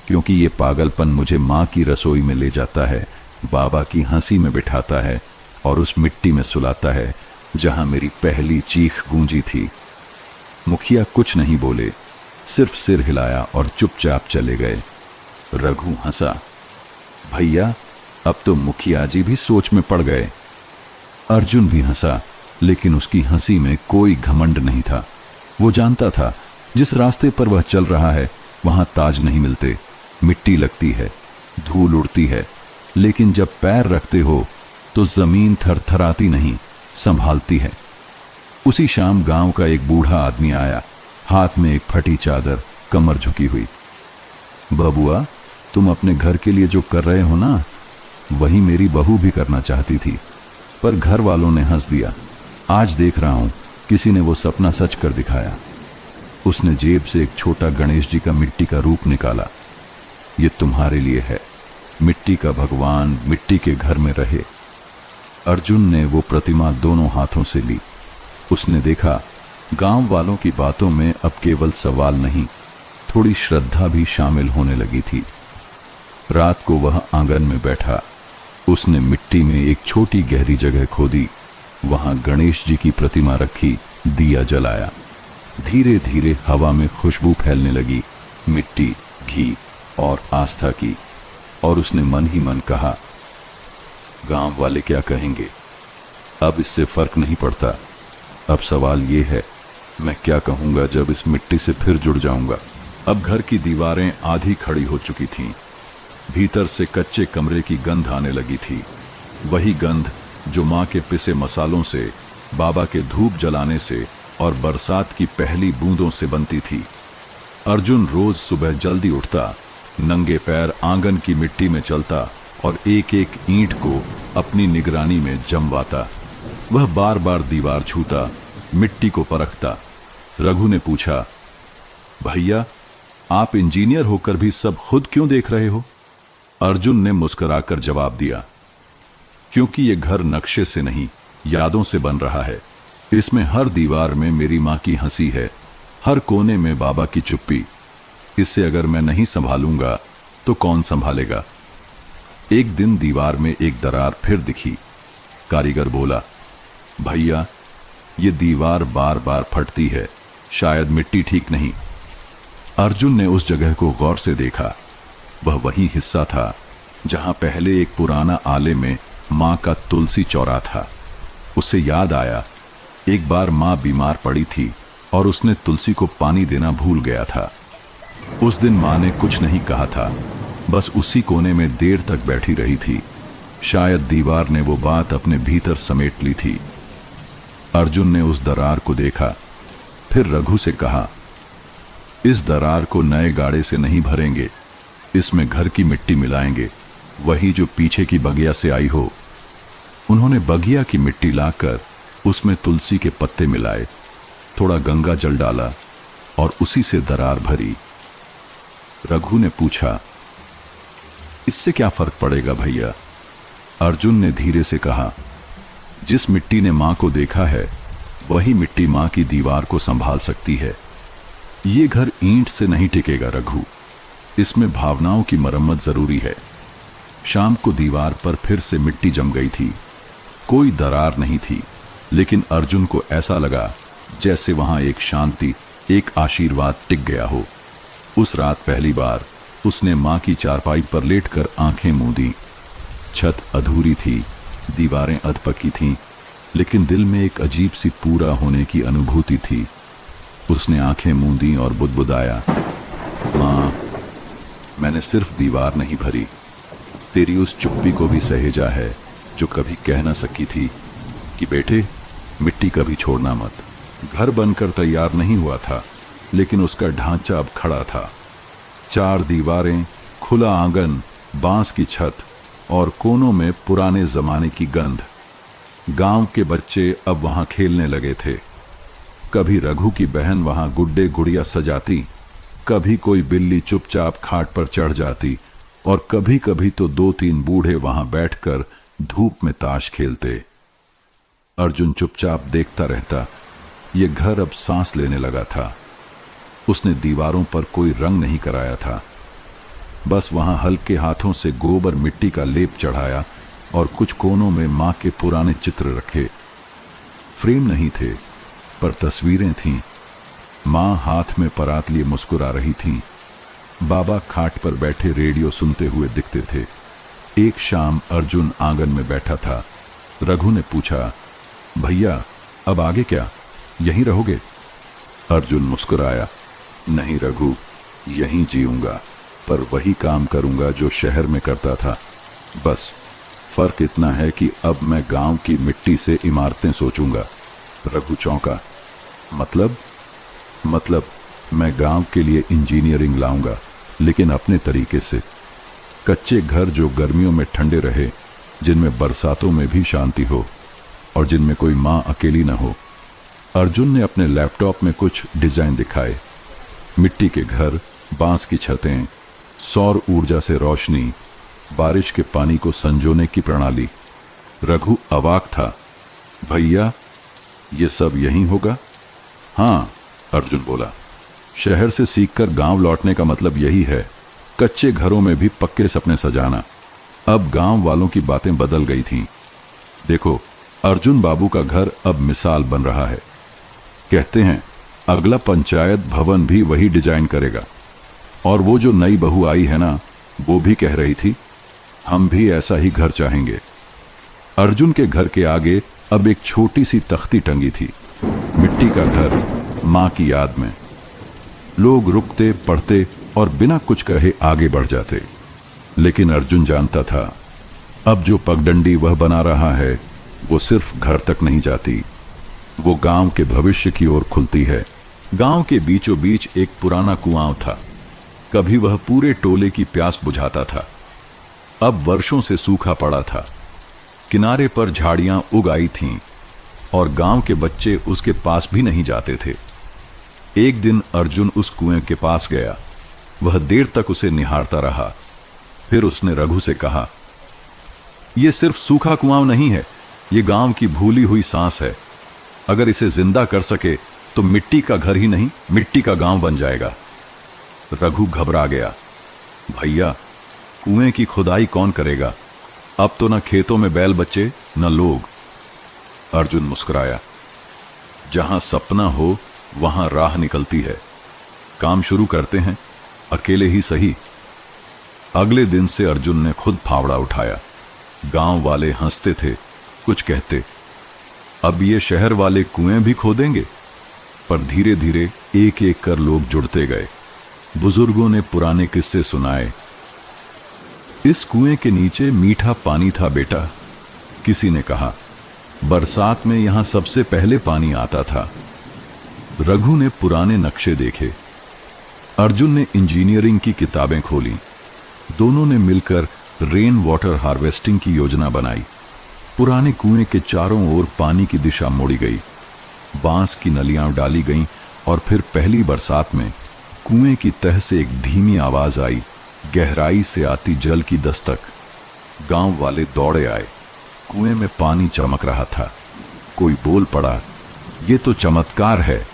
क्योंकि ये पागलपन मुझे माँ की रसोई में ले जाता है, बाबा की हंसी में बिठाता है और उस मिट्टी में सुलाता है जहां मेरी पहली चीख गूंजी थी। मुखिया कुछ नहीं बोले, सिर्फ सिर हिलाया और चुपचाप चले गए। रघु हंसा। भैया, अब तो मुखिया जी भी सोच में पड़ गए। अर्जुन भी हंसा, लेकिन उसकी हंसी में कोई घमंड नहीं था। वो जानता था जिस रास्ते पर वह चल रहा है वहां ताज नहीं मिलते, मिट्टी लगती है, धूल उड़ती है, लेकिन जब पैर रखते हो तो जमीन थरथराती नहीं, संभालती है। उसी शाम गांव का एक बूढ़ा आदमी आया, हाथ में एक फटी चादर, कमर झुकी हुई। बबुआ, तुम अपने घर के लिए जो कर रहे हो ना, वही मेरी बहू भी करना चाहती थी, पर घर वालों ने हंस दिया। आज देख रहा हूं किसी ने वो सपना सच कर दिखाया। उसने जेब से एक छोटा गणेश जी का मिट्टी का रूप निकाला। ये तुम्हारे लिए है, मिट्टी का भगवान मिट्टी के घर में रहे। अर्जुन ने वो प्रतिमा दोनों हाथों से ली। उसने देखा गांव वालों की बातों में अब केवल सवाल नहीं, थोड़ी श्रद्धा भी शामिल होने लगी थी। रात को वह आंगन में बैठा। उसने मिट्टी में एक छोटी गहरी जगह खोदी, वहां गणेश जी की प्रतिमा रखी, दिया जलाया। धीरे धीरे हवा में खुशबू फैलने लगी, मिट्टी, घी और आस्था की। और उसने मन ही मन कहा, गांव वाले क्या कहेंगे? अब इससे फर्क नहीं पड़ता। अब सवाल ये है, मैं क्या कहूंगा जब इस मिट्टी से फिर जुड़ जाऊंगा। अब घर की दीवारें आधी खड़ी हो चुकी थीं। भीतर से कच्चे कमरे की गंध आने लगी थी, वही गंध जो माँ के पिसे मसालों से, बाबा के धूप जलाने से और बरसात की पहली बूंदों से बनती थी। अर्जुन रोज सुबह जल्दी उठता, नंगे पैर आंगन की मिट्टी में चलता और एक एक ईंट को अपनी निगरानी में जमवाता। वह बार बार दीवार छूता, मिट्टी को परखता। रघु ने पूछा, भैया, आप इंजीनियर होकर भी सब खुद क्यों देख रहे हो? अर्जुन ने मुस्कुराकर जवाब दिया, क्योंकि ये घर नक्शे से नहीं, यादों से बन रहा है। इसमें हर दीवार में मेरी माँ की हंसी है, हर कोने में बाबा की चुप्पी। इसे अगर मैं नहीं संभालूंगा तो कौन संभालेगा? एक दिन दीवार में एक दरार फिर दिखी। कारीगर बोला, भैया, ये दीवार बार बार फटती है, शायद मिट्टी ठीक नहीं। अर्जुन ने उस जगह को गौर से देखा। वह वही हिस्सा था जहां पहले एक पुराना आले में मां का तुलसी चौरा था। उसे याद आया, एक बार मां बीमार पड़ी थी और उसने तुलसी को पानी देना भूल गया था। उस दिन मां ने कुछ नहीं कहा था, बस उसी कोने में देर तक बैठी रही थी। शायद दीवार ने वो बात अपने भीतर समेट ली थी। अर्जुन ने उस दरार को देखा, फिर रघु से कहा, इस दरार को नए गाड़े से नहीं भरेंगे, इसमें घर की मिट्टी मिलाएंगे, वही जो पीछे की बगिया से आई हो। उन्होंने बगिया की मिट्टी लाकर उसमें तुलसी के पत्ते मिलाए, थोड़ा गंगा जल डाला और उसी से दरार भरी। रघु ने पूछा, इससे क्या फर्क पड़ेगा भैया? अर्जुन ने धीरे से कहा, जिस मिट्टी ने मां को देखा है वही मिट्टी मां की दीवार को संभाल सकती है। ये घर ईंट से नहीं टिकेगा रघु, इसमें भावनाओं की मरम्मत जरूरी है। शाम को दीवार पर फिर से मिट्टी जम गई थी। कोई दरार नहीं थी, लेकिन अर्जुन को ऐसा लगा जैसे वहां एक शांति, एक आशीर्वाद टिक गया हो। उस रात पहली बार उसने मां की चारपाई पर लेटकर आंखें मूंदी। छत अधूरी थी, दीवारें अधपकी थीं, लेकिन दिल में एक अजीब सी पूरा होने की अनुभूति थी। उसने आंखें मूंदी और बुदबुदाया, मां, मैंने सिर्फ दीवार नहीं भरी, तेरी उस चुप्पी को भी सहेजा है जो कभी कह न सकी थी कि बेटे, मिट्टी कभी छोड़ना मत। घर बनकर तैयार नहीं हुआ था, लेकिन उसका ढांचा अब खड़ा था। 4 दीवारें, खुला आंगन, बांस की छत और कोनों में पुराने जमाने की गंध। गांव के बच्चे अब वहां खेलने लगे थे। कभी रघु की बहन वहां गुड्डे गुड़िया सजाती, कभी कोई बिल्ली चुपचाप खाट पर चढ़ जाती और कभी कभी तो 2-3 बूढ़े वहां बैठकर धूप में ताश खेलते। अर्जुन चुपचाप देखता रहता। ये घर अब सांस लेने लगा था। उसने दीवारों पर कोई रंग नहीं कराया था, बस वहां हल्के हाथों से गोबर मिट्टी का लेप चढ़ाया और कुछ कोनों में मां के पुराने चित्र रखे। फ्रेम नहीं थे, पर तस्वीरें थीं। मां हाथ में परात लिए मुस्कुरा रही थीं। बाबा खाट पर बैठे रेडियो सुनते हुए दिखते थे। एक शाम अर्जुन आंगन में बैठा था। रघु ने पूछा, भैया, अब आगे क्या, यहीं रहोगे? अर्जुन मुस्कुराया, नहीं रघु, यहीं जीऊंगा, पर वही काम करूंगा जो शहर में करता था। बस फर्क इतना है कि अब मैं गांव की मिट्टी से इमारतें सोचूंगा। रघु चौंका, मतलब मैं गांव के लिए इंजीनियरिंग लाऊंगा, लेकिन अपने तरीके से। कच्चे घर जो गर्मियों में ठंडे रहे, जिनमें बरसातों में भी शांति हो और जिनमें कोई मां अकेली न हो। अर्जुन ने अपने लैपटॉप में कुछ डिजाइन दिखाए। मिट्टी के घर, बांस की छतें, सौर ऊर्जा से रोशनी, बारिश के पानी को संजोने की प्रणाली। रघु अवाक था, भैया, ये सब यहीं होगा? हाँ, अर्जुन बोला, शहर से सीखकर गांव लौटने का मतलब यही है, कच्चे घरों में भी पक्के सपने सजाना। अब गांव वालों की बातें बदल गई थीं। देखो, अर्जुन बाबू का घर अब मिसाल बन रहा है। कहते हैं अगला पंचायत भवन भी वही डिजाइन करेगा। और वो जो नई बहू आई है ना, वो भी कह रही थी, हम भी ऐसा ही घर चाहेंगे। अर्जुन के घर के आगे अब एक छोटी सी तख्ती टंगी थी, मिट्टी का घर, मां की याद में। लोग रुकते, पढ़ते और बिना कुछ कहे आगे बढ़ जाते। लेकिन अर्जुन जानता था, अब जो पगडंडी वह बना रहा है, वो सिर्फ घर तक नहीं जाती, वो गांव के भविष्य की ओर खुलती है। गांव के बीचों बीच एक पुराना कुआं था। कभी वह पूरे टोले की प्यास बुझाता था, अब वर्षों से सूखा पड़ा था। किनारे पर झाड़ियां उग आई थीं और गांव के बच्चे उसके पास भी नहीं जाते थे। एक दिन अर्जुन उस कुएं के पास गया। वह देर तक उसे निहारता रहा। फिर उसने रघु से कहा, यह सिर्फ सूखा कुआं नहीं है, यह गांव की भूली हुई सांस है। अगर इसे जिंदा कर सके तो मिट्टी का घर ही नहीं, मिट्टी का गांव बन जाएगा। रघु घबरा गया, भैया, कुएं की खुदाई कौन करेगा? अब तो न खेतों में बैल बच्चे, न लोग। अर्जुन मुस्कुराया, जहां सपना हो वहां राह निकलती है। काम शुरू करते हैं, अकेले ही सही। अगले दिन से अर्जुन ने खुद फावड़ा उठाया। गांव वाले हंसते थे, कुछ कहते अब ये शहर वाले कुएं भी खोदेंगे। पर धीरे धीरे एक एक कर लोग जुड़ते गए। बुजुर्गों ने पुराने किस्से सुनाए। इस कुएं के नीचे मीठा पानी था बेटा, किसी ने कहा। बरसात में यहां सबसे पहले पानी आता था। रघु ने पुराने नक्शे देखे। अर्जुन ने इंजीनियरिंग की किताबें खोली। दोनों ने मिलकर रेन वाटर हार्वेस्टिंग की योजना बनाई। पुराने कुएं के चारों ओर पानी की दिशा मोड़ी गई, बांस की नलियां डाली गईं और फिर पहली बरसात में कुएं की तह से एक धीमी आवाज आई, गहराई से आती जल की दस्तक। गांव वाले दौड़े आए। कुएं में पानी चमक रहा था। कोई बोल पड़ा, ये तो चमत्कार है।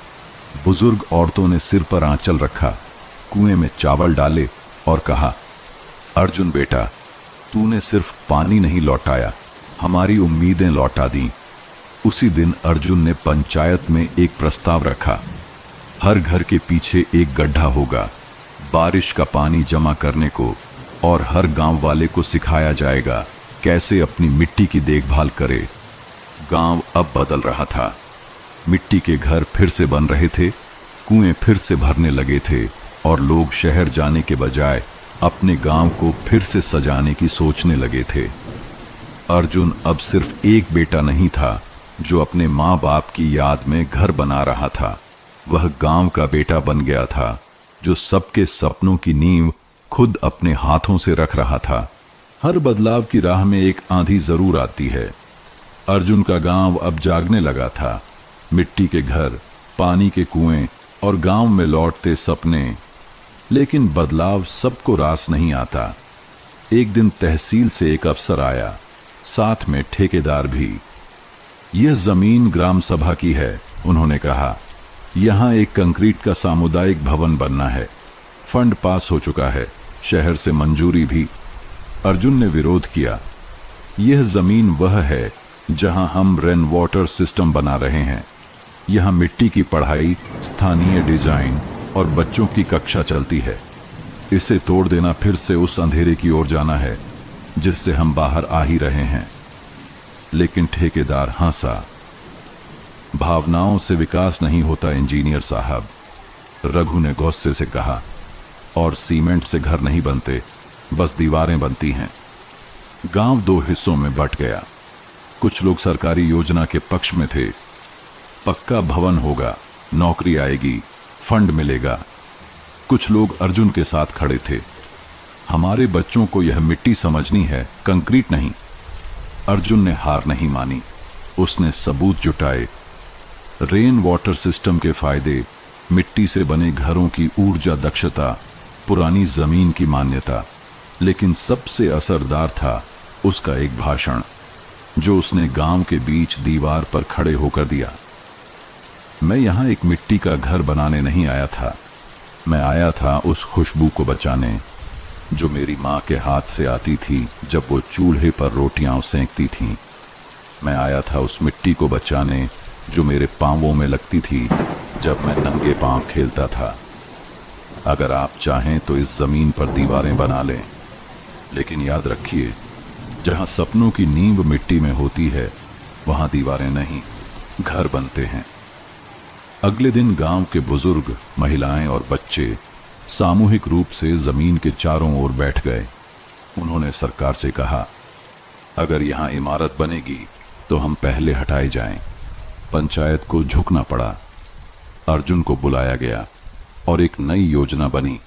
बुजुर्ग औरतों ने सिर पर आंचल रखा, कुएं में चावल डाले और कहा, अर्जुन बेटा, तूने सिर्फ पानी नहीं लौटाया, हमारी उम्मीदें लौटा दी। उसी दिन अर्जुन ने पंचायत में एक प्रस्ताव रखा। हर घर के पीछे एक गड्ढा होगा, बारिश का पानी जमा करने को, और हर गांव वाले को सिखाया जाएगा कैसे अपनी मिट्टी की देखभाल करे। गांव अब बदल रहा था। मिट्टी के घर फिर से बन रहे थे, कुएं फिर से भरने लगे थे और लोग शहर जाने के बजाय अपने गांव को फिर से सजाने की सोचने लगे थे। अर्जुन अब सिर्फ एक बेटा नहीं था जो अपने माँ बाप की याद में घर बना रहा था। वह गांव का बेटा बन गया था जो सबके सपनों की नींव खुद अपने हाथों से रख रहा था। हर बदलाव की राह में एक आंधी जरूर आती है। अर्जुन का गांव अब जागने लगा था। मिट्टी के घर, पानी के कुएं और गांव में लौटते सपने। लेकिन बदलाव सबको रास नहीं आता। एक दिन तहसील से एक अफसर आया, साथ में ठेकेदार भी। यह जमीन ग्राम सभा की है, उन्होंने कहा। यहां एक कंक्रीट का सामुदायिक भवन बनना है। फंड पास हो चुका है, शहर से मंजूरी भी। अर्जुन ने विरोध किया। यह जमीन वह है जहां हम रेन वाटर सिस्टम बना रहे हैं। यहां मिट्टी की पढ़ाई, स्थानीय डिजाइन और बच्चों की कक्षा चलती है। इसे तोड़ देना फिर से उस अंधेरे की ओर जाना है जिससे हम बाहर आ ही रहे हैं। लेकिन ठेकेदार हंसा। भावनाओं से विकास नहीं होता इंजीनियर साहब, रघु ने गुस्से से कहा। और सीमेंट से घर नहीं बनते, बस दीवारें बनती हैं। गांव दो हिस्सों में बंट गया। कुछ लोग सरकारी योजना के पक्ष में थे। पक्का भवन होगा, नौकरी आएगी, फंड मिलेगा। कुछ लोग अर्जुन के साथ खड़े थे। हमारे बच्चों को यह मिट्टी समझनी है, कंक्रीट नहीं। अर्जुन ने हार नहीं मानी। उसने सबूत जुटाए। रेन वाटर सिस्टम के फायदे, मिट्टी से बने घरों की ऊर्जा दक्षता, पुरानी जमीन की मान्यता। लेकिन सबसे असरदार था उसका एक भाषण जो उसने गांव के बीच दीवार पर खड़े होकर दिया। मैं यहां एक मिट्टी का घर बनाने नहीं आया था। मैं आया था उस खुशबू को बचाने जो मेरी माँ के हाथ से आती थी जब वो चूल्हे पर रोटियां सेंकती थीं। मैं आया था उस मिट्टी को बचाने जो मेरे पांवों में लगती थी जब मैं नंगे पांव खेलता था। अगर आप चाहें तो इस जमीन पर दीवारें बना लें, लेकिन याद रखिए, जहां सपनों की नींव मिट्टी में होती है वहां दीवारें नहीं, घर बनते हैं। अगले दिन गांव के बुजुर्ग, महिलाएं और बच्चे सामूहिक रूप से जमीन के चारों ओर बैठ गए। उन्होंने सरकार से कहा, अगर यहां इमारत बनेगी तो हम पहले हटाए जाएं। पंचायत को झुकना पड़ा। अर्जुन को बुलाया गया और एक नई योजना बनी।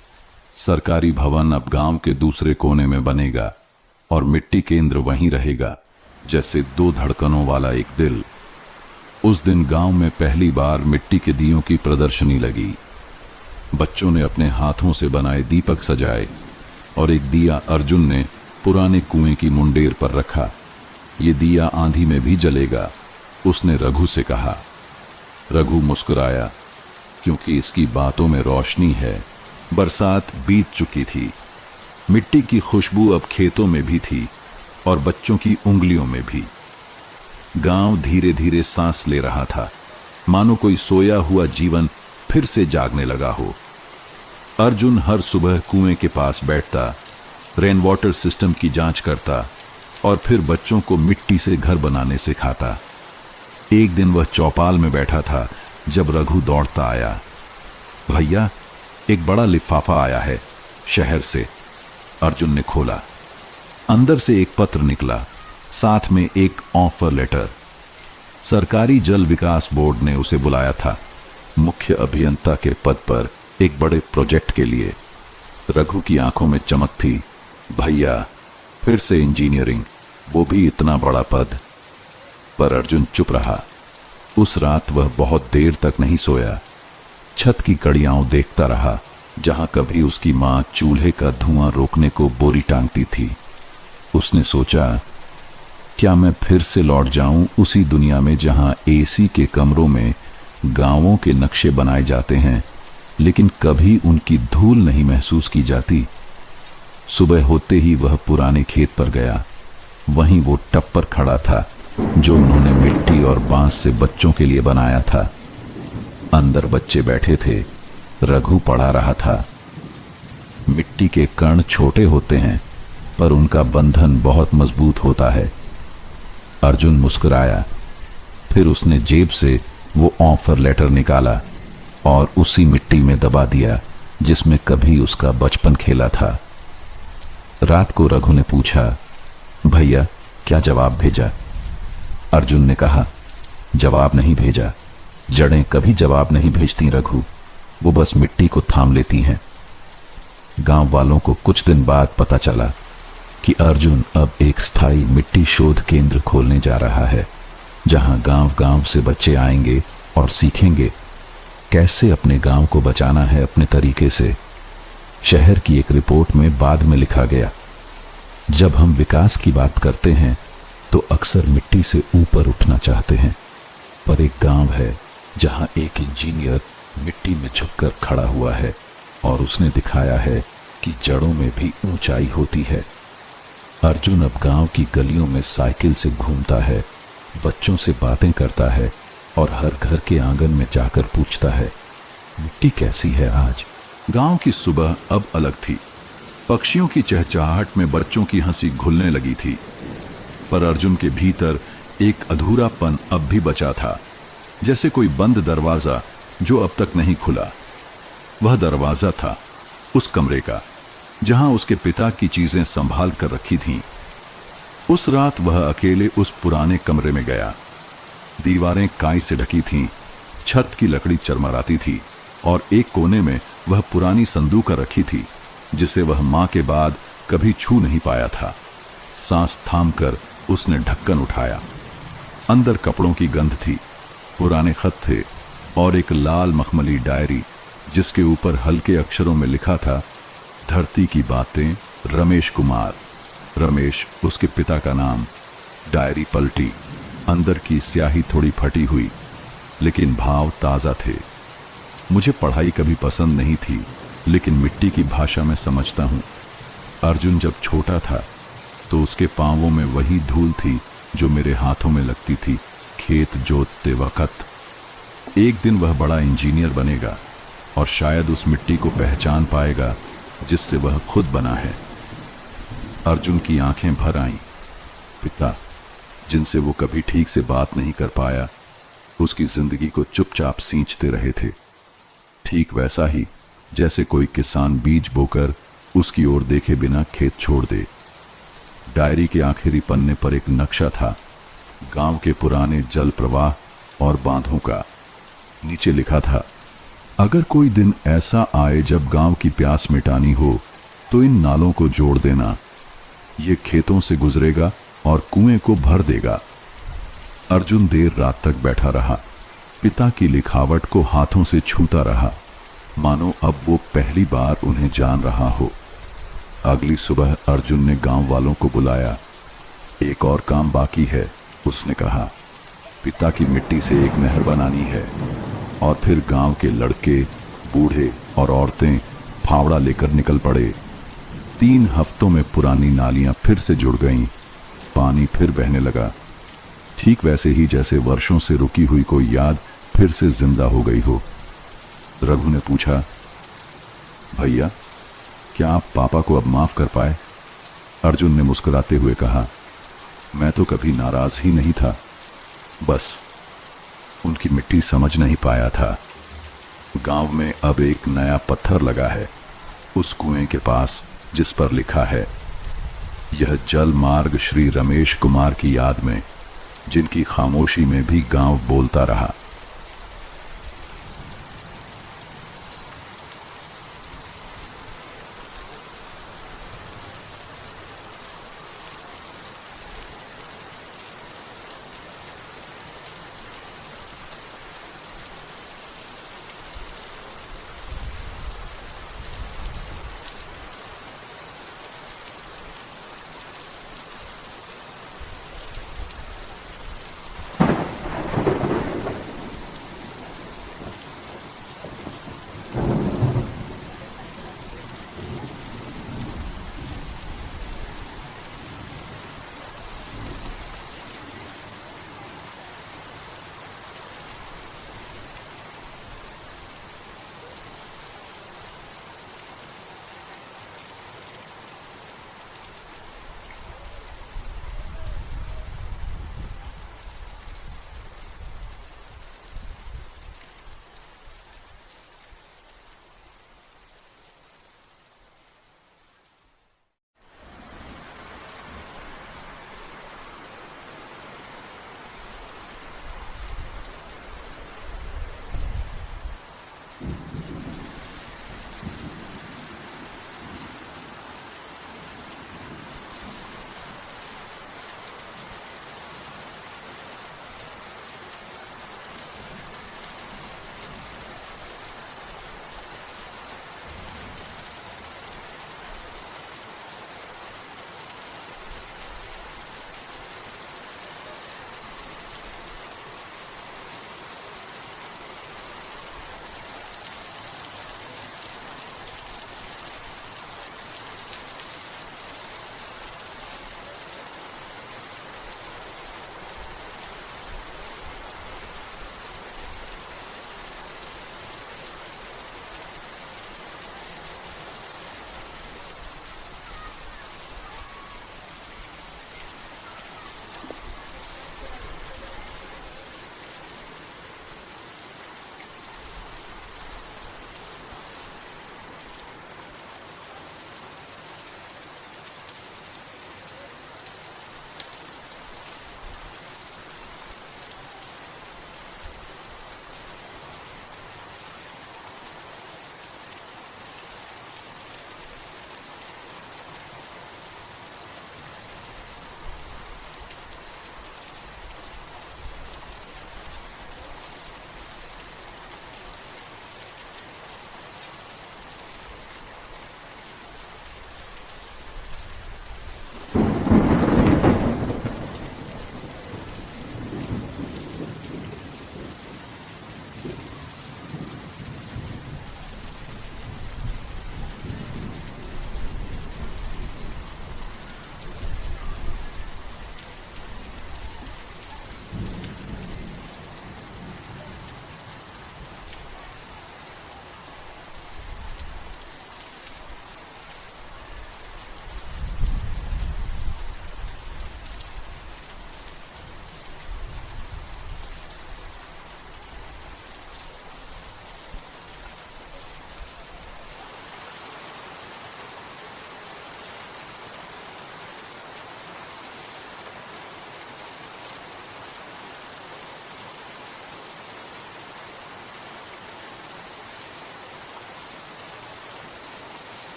सरकारी भवन अब गांव के दूसरे कोने में बनेगा और मिट्टी केंद्र वहीं रहेगा, जैसे दो धड़कनों वाला एक दिल। उस दिन गांव में पहली बार मिट्टी के दियों की प्रदर्शनी लगी। बच्चों ने अपने हाथों से बनाए दीपक सजाए और एक दिया अर्जुन ने पुराने कुएं की मुंडेर पर रखा। ये दिया आंधी में भी जलेगा, उसने रघु से कहा। रघु मुस्कुराया, क्योंकि इसकी बातों में रोशनी है। बरसात बीत चुकी थी। मिट्टी की खुशबू अब खेतों में भी थी और बच्चों की उंगलियों में भी। गांव धीरे धीरे सांस ले रहा था। मानो कोई सोया हुआ जीवन फिर से जागने लगा हो। अर्जुन हर सुबह कुएं के पास बैठता, रेन वाटर सिस्टम की जांच करता और फिर बच्चों को मिट्टी से घर बनाने सिखाता। एक दिन वह चौपाल में बैठा था जब रघु दौड़ता आया। भैया, एक बड़ा लिफाफा आया है शहर से। अर्जुन ने खोला। अंदर से एक पत्र निकला, साथ में एक ऑफर लेटर। सरकारी जल विकास बोर्ड ने उसे बुलाया था, मुख्य अभियंता के पद पर एक बड़े प्रोजेक्ट के लिए। रघु की आंखों में चमक थी। भैया, फिर से इंजीनियरिंग, वो भी इतना बड़ा पद। पर अर्जुन चुप रहा। उस रात वह बहुत देर तक नहीं सोया। छत की कड़ियाओं देखता रहा, जहां कभी उसकी मां चूल्हे का धुआं रोकने को बोरी टांगती थी। उसने सोचा, क्या मैं फिर से लौट जाऊं उसी दुनिया में जहां एसी के कमरों में गांवों के नक्शे बनाए जाते हैं, लेकिन कभी उनकी धूल नहीं महसूस की जाती। सुबह होते ही वह पुराने खेत पर गया। वहीं वो टप्पर खड़ा था जो उन्होंने मिट्टी और बांस से बच्चों के लिए बनाया था। अंदर बच्चे बैठे थे। रघु पढ़ा रहा था। मिट्टी के कण छोटे होते हैं, पर उनका बंधन बहुत मजबूत होता है। अर्जुन मुस्कुराया। फिर उसने जेब से वो ऑफर लेटर निकाला और उसी मिट्टी में दबा दिया जिसमें कभी उसका बचपन खेला था। रात को रघु ने पूछा, भैया, क्या जवाब भेजा? अर्जुन ने कहा, जवाब नहीं भेजा। जड़ें कभी जवाब नहीं भेजती रघु, वो बस मिट्टी को थाम लेती हैं। गांव वालों को कुछ दिन बाद पता चला कि अर्जुन अब एक स्थायी मिट्टी शोध केंद्र खोलने जा रहा है, जहां गांव-गांव से बच्चे आएंगे और सीखेंगे कैसे अपने गांव को बचाना है अपने तरीके से। शहर की एक रिपोर्ट में बाद में लिखा गया, जब हम विकास की बात करते हैं तो अक्सर मिट्टी से ऊपर उठना चाहते हैं, पर एक गांव है जहां एक इंजीनियर मिट्टी में झुककर खड़ा हुआ है और उसने दिखाया है कि जड़ों में भी ऊंचाई होती है। अर्जुन अब गांव की गलियों में साइकिल से घूमता है, बच्चों से बातें करता है और हर घर के आंगन में जाकर पूछता है, मिट्टी कैसी है आज? गांव की सुबह अब अलग थी। पक्षियों की चहचहाहट में बच्चों की हंसी घुलने लगी थी, पर अर्जुन के भीतर एक अधूरापन अब भी बचा था, जैसे कोई बंद दरवाजा जो अब तक नहीं खुला। वह दरवाजा था उस कमरे का जहां उसके पिता की चीजें संभाल कर रखी थीं। उस रात वह अकेले उस पुराने कमरे में गया। दीवारें काई से ढकी थीं, छत की लकड़ी चरमराती थी और एक कोने में वह पुरानी संदूक रखी थी जिसे वह मां के बाद कभी छू नहीं पाया था। सांस थामकर उसने ढक्कन उठाया। अंदर कपड़ों की गंध थी, पुराने खत थे और एक लाल मखमली डायरी जिसके ऊपर हल्के अक्षरों में लिखा था, धरती की बातें, रमेश कुमार। रमेश उसके पिता का नाम। डायरी पलटी। अंदर की स्याही थोड़ी फटी हुई, लेकिन भाव ताजा थे। मुझे पढ़ाई कभी पसंद नहीं थी, लेकिन मिट्टी की भाषा में समझता हूं। अर्जुन जब छोटा था तो उसके पांवों में वही धूल थी जो मेरे हाथों में लगती थी खेत जोतते वक्त। एक दिन वह बड़ा इंजीनियर बनेगा और शायद उस मिट्टी को पहचान पाएगा जिससे वह खुद बना है। अर्जुन की आंखें भर आईं। पिता, जिनसे वो कभी ठीक से बात नहीं कर पाया, उसकी जिंदगी को चुपचाप सींचते रहे थे। ठीक वैसा ही जैसे कोई किसान बीज बोकर उसकी ओर देखे बिना खेत छोड़ दे। डायरी के आखिरी पन्ने पर एक नक्शा था, गांव के पुराने जल प्रवाह और बांधों का। नीचे लिखा था, अगर कोई दिन ऐसा आए जब गांव की प्यास मिटानी हो तो इन नालों को जोड़ देना। ये खेतों से गुजरेगा और कुएं को भर देगा। अर्जुन देर रात तक बैठा रहा, पिता की लिखावट को हाथों से छूता रहा, मानो अब वो पहली बार उन्हें जान रहा हो। अगली सुबह अर्जुन ने गांव वालों को बुलाया। एक और काम बाकी है, उसने कहा। पिता की मिट्टी से एक नहर बनानी है और फिर गांव के लड़के, बूढ़े और औरतें फावड़ा लेकर निकल पड़े। 3 हफ्तों में पुरानी नालियां फिर से जुड़ गईं, पानी फिर बहने लगा, ठीक वैसे ही जैसे वर्षों से रुकी हुई कोई याद फिर से जिंदा हो गई हो। रघु ने पूछा, भैया, क्या आप पापा को अब माफ कर पाए? अर्जुन ने मुस्कुराते हुए कहा, मैं तो कभी नाराज ही नहीं था, बस उनकी मिट्टी समझ नहीं पाया था। गांव में अब एक नया पत्थर लगा है, उस कुएं के पास, जिस पर लिखा है, यह जल मार्ग श्री रमेश कुमार की याद में, जिनकी खामोशी में भी गांव बोलता रहा।